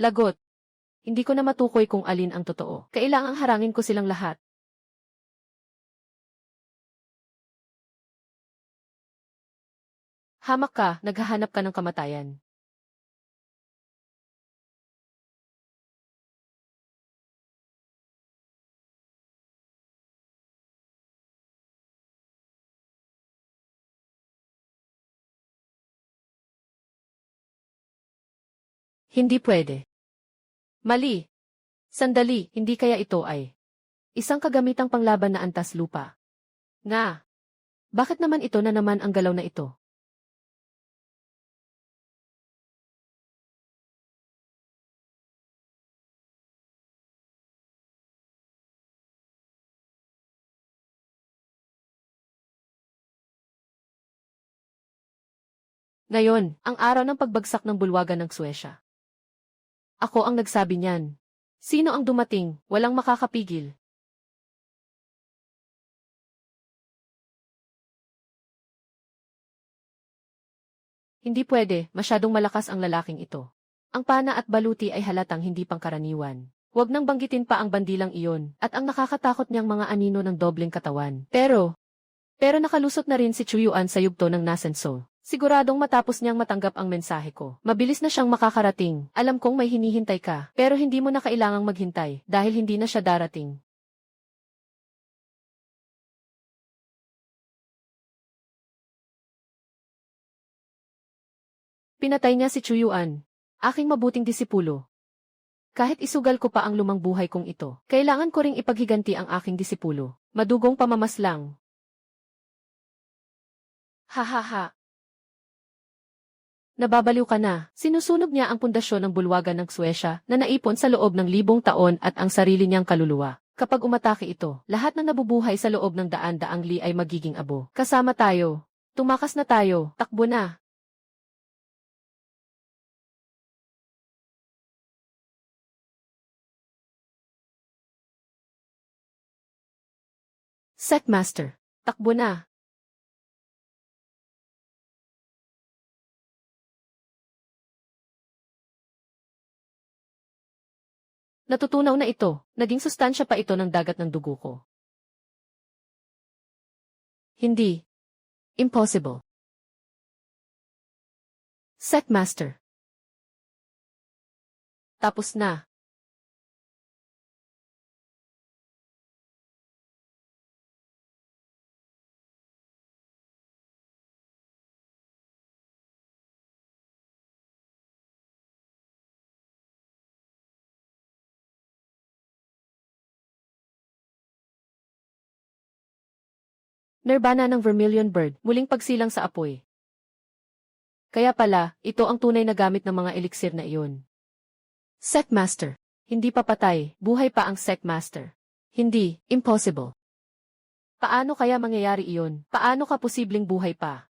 Lagot. Hindi ko na matukoy kung alin ang totoo. Kailangang harangin ko silang lahat. Hamak ka, naghahanap ka ng kamatayan. Hindi pwede. Mali. Sandali, hindi kaya ito ay isang kagamitang panglaban na antas lupa. Nga. Bakit naman ito na naman ang galaw na ito? Ngayon, ang araw ng pagbagsak ng bulwagan ng Suwesya. Ako ang nagsabi niyan. Sino ang dumating, walang makakapigil. Hindi pwede, masyadong malakas ang lalaking ito. Ang pana at baluti ay halatang hindi pangkaraniwan. Huwag nang banggitin pa ang bandilang iyon, at ang nakakatakot niyang mga anino ng dobleng katawan. Pero nakalusot na rin si Chuyuan sa yugto ng Nascent Soul. Siguradong matapos niyang matanggap ang mensahe ko. Mabilis na siyang makakarating. Alam kong may hinihintay ka, pero hindi mo na kailangang maghintay, dahil hindi na siya darating. Pinatay niya si Chuyuan, aking mabuting disipulo. Kahit isugal ko pa ang lumang buhay kong ito, kailangan ko ring ipaghiganti ang aking disipulo. Madugong pamamaslang. Hahaha. Nababaliw ka na. Sinusunog niya ang pundasyon ng bulwagan ng Suwesya na naipon sa loob ng 1,000 taon at ang sarili niyang kaluluwa. Kapag umatake ito, lahat ng nabubuhay sa loob ng daan-daang li ay magiging abo. Kasama tayo. Tumakas na tayo. Takbo na. Setmaster. Takbo na. Natutunaw na ito. Naging sustansya pa ito ng dagat ng dugo ko. Hindi. Impossible. Setmaster. Tapos na. Nirvana ng Vermilion Bird, muling pagsilang sa apoy. Kaya pala, ito ang tunay na gamit ng mga eliksir na iyon. Setmaster. Hindi pa patay, buhay pa ang Setmaster. Hindi, impossible. Paano kaya mangyayari iyon? Paano ka posibleng buhay pa?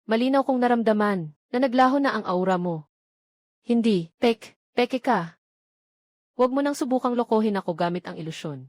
Malinaw kong naramdaman na naglaho na ang aura mo. Hindi, peke ka. Huwag mo nang subukang lokohin ako gamit ang ilusyon.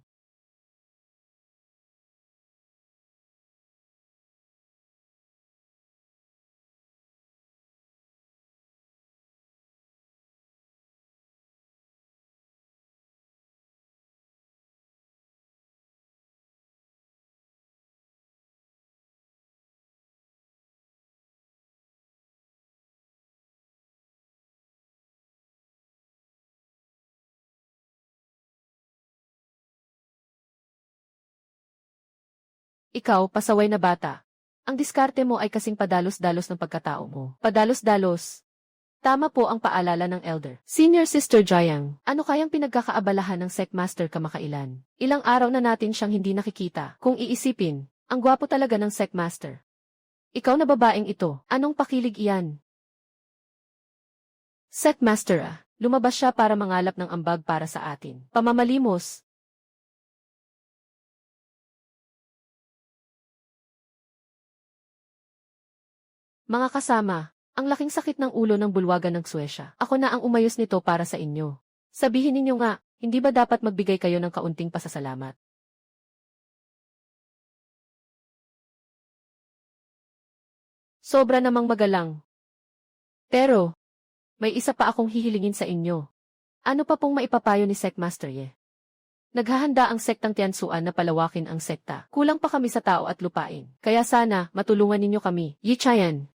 Ikaw, pasaway na bata. Ang diskarte mo ay kasing padalos-dalos ng pagkatao mo. Padalos-dalos. Tama po ang paalala ng elder. Senior Sister Jiang, ano kayang pinagkakaabalahan ng Sectmaster kamakailan? Ilang araw na natin siyang hindi nakikita. Kung iisipin, ang gwapo talaga ng Sectmaster. Ikaw na babaeng ito, anong pakilig iyan? Sectmaster lumabas siya para mangalap ng ambag para sa atin. Pamamalimos. Mga kasama, ang laking sakit ng ulo ng bulwagan ng Suesya. Ako na ang umayos nito para sa inyo. Sabihin ninyo nga, hindi ba dapat magbigay kayo ng kaunting pasasalamat? Sobra namang magalang. Pero, may isa pa akong hihilingin sa inyo. Ano pa pong maipapayo ni Sectmaster Ye? Naghahanda ang sektang Tiansuan na palawakin ang sekta. Kulang pa kami sa tao at lupain. Kaya sana, matulungan ninyo kami. Yi Chayan.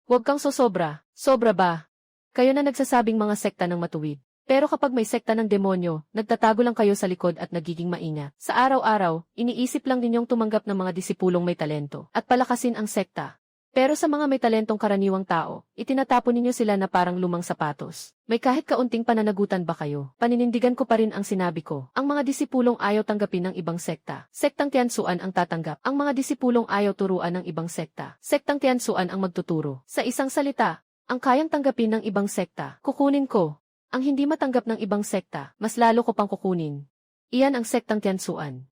Huwag kang sosobra. Sobra ba? Kayo na nagsasabing mga sekta ng matuwid. Pero kapag may sekta ng demonyo, nagtatago lang kayo sa likod at nagiging maingat. Sa araw-araw, iniisip lang ninyong tumanggap ng mga disipulong may talento at palakasin ang sekta. Pero sa mga may talentong karaniwang tao, itinatapon ninyo sila na parang lumang sapatos. May kahit kaunting pananagutan ba kayo? Paninindigan ko pa rin ang sinabi ko. Ang mga disipulong ayaw tanggapin ng ibang sekta. Sektang Tiansuan ang tatanggap. Ang mga disipulong ayaw turuan ng ibang sekta. Sektang Tiansuan ang magtuturo. Sa isang salita, ang kayang tanggapin ng ibang sekta, kukunin ko. Ang hindi matanggap ng ibang sekta, mas lalo ko pang kukunin. Iyan ang sektang Tiansuan.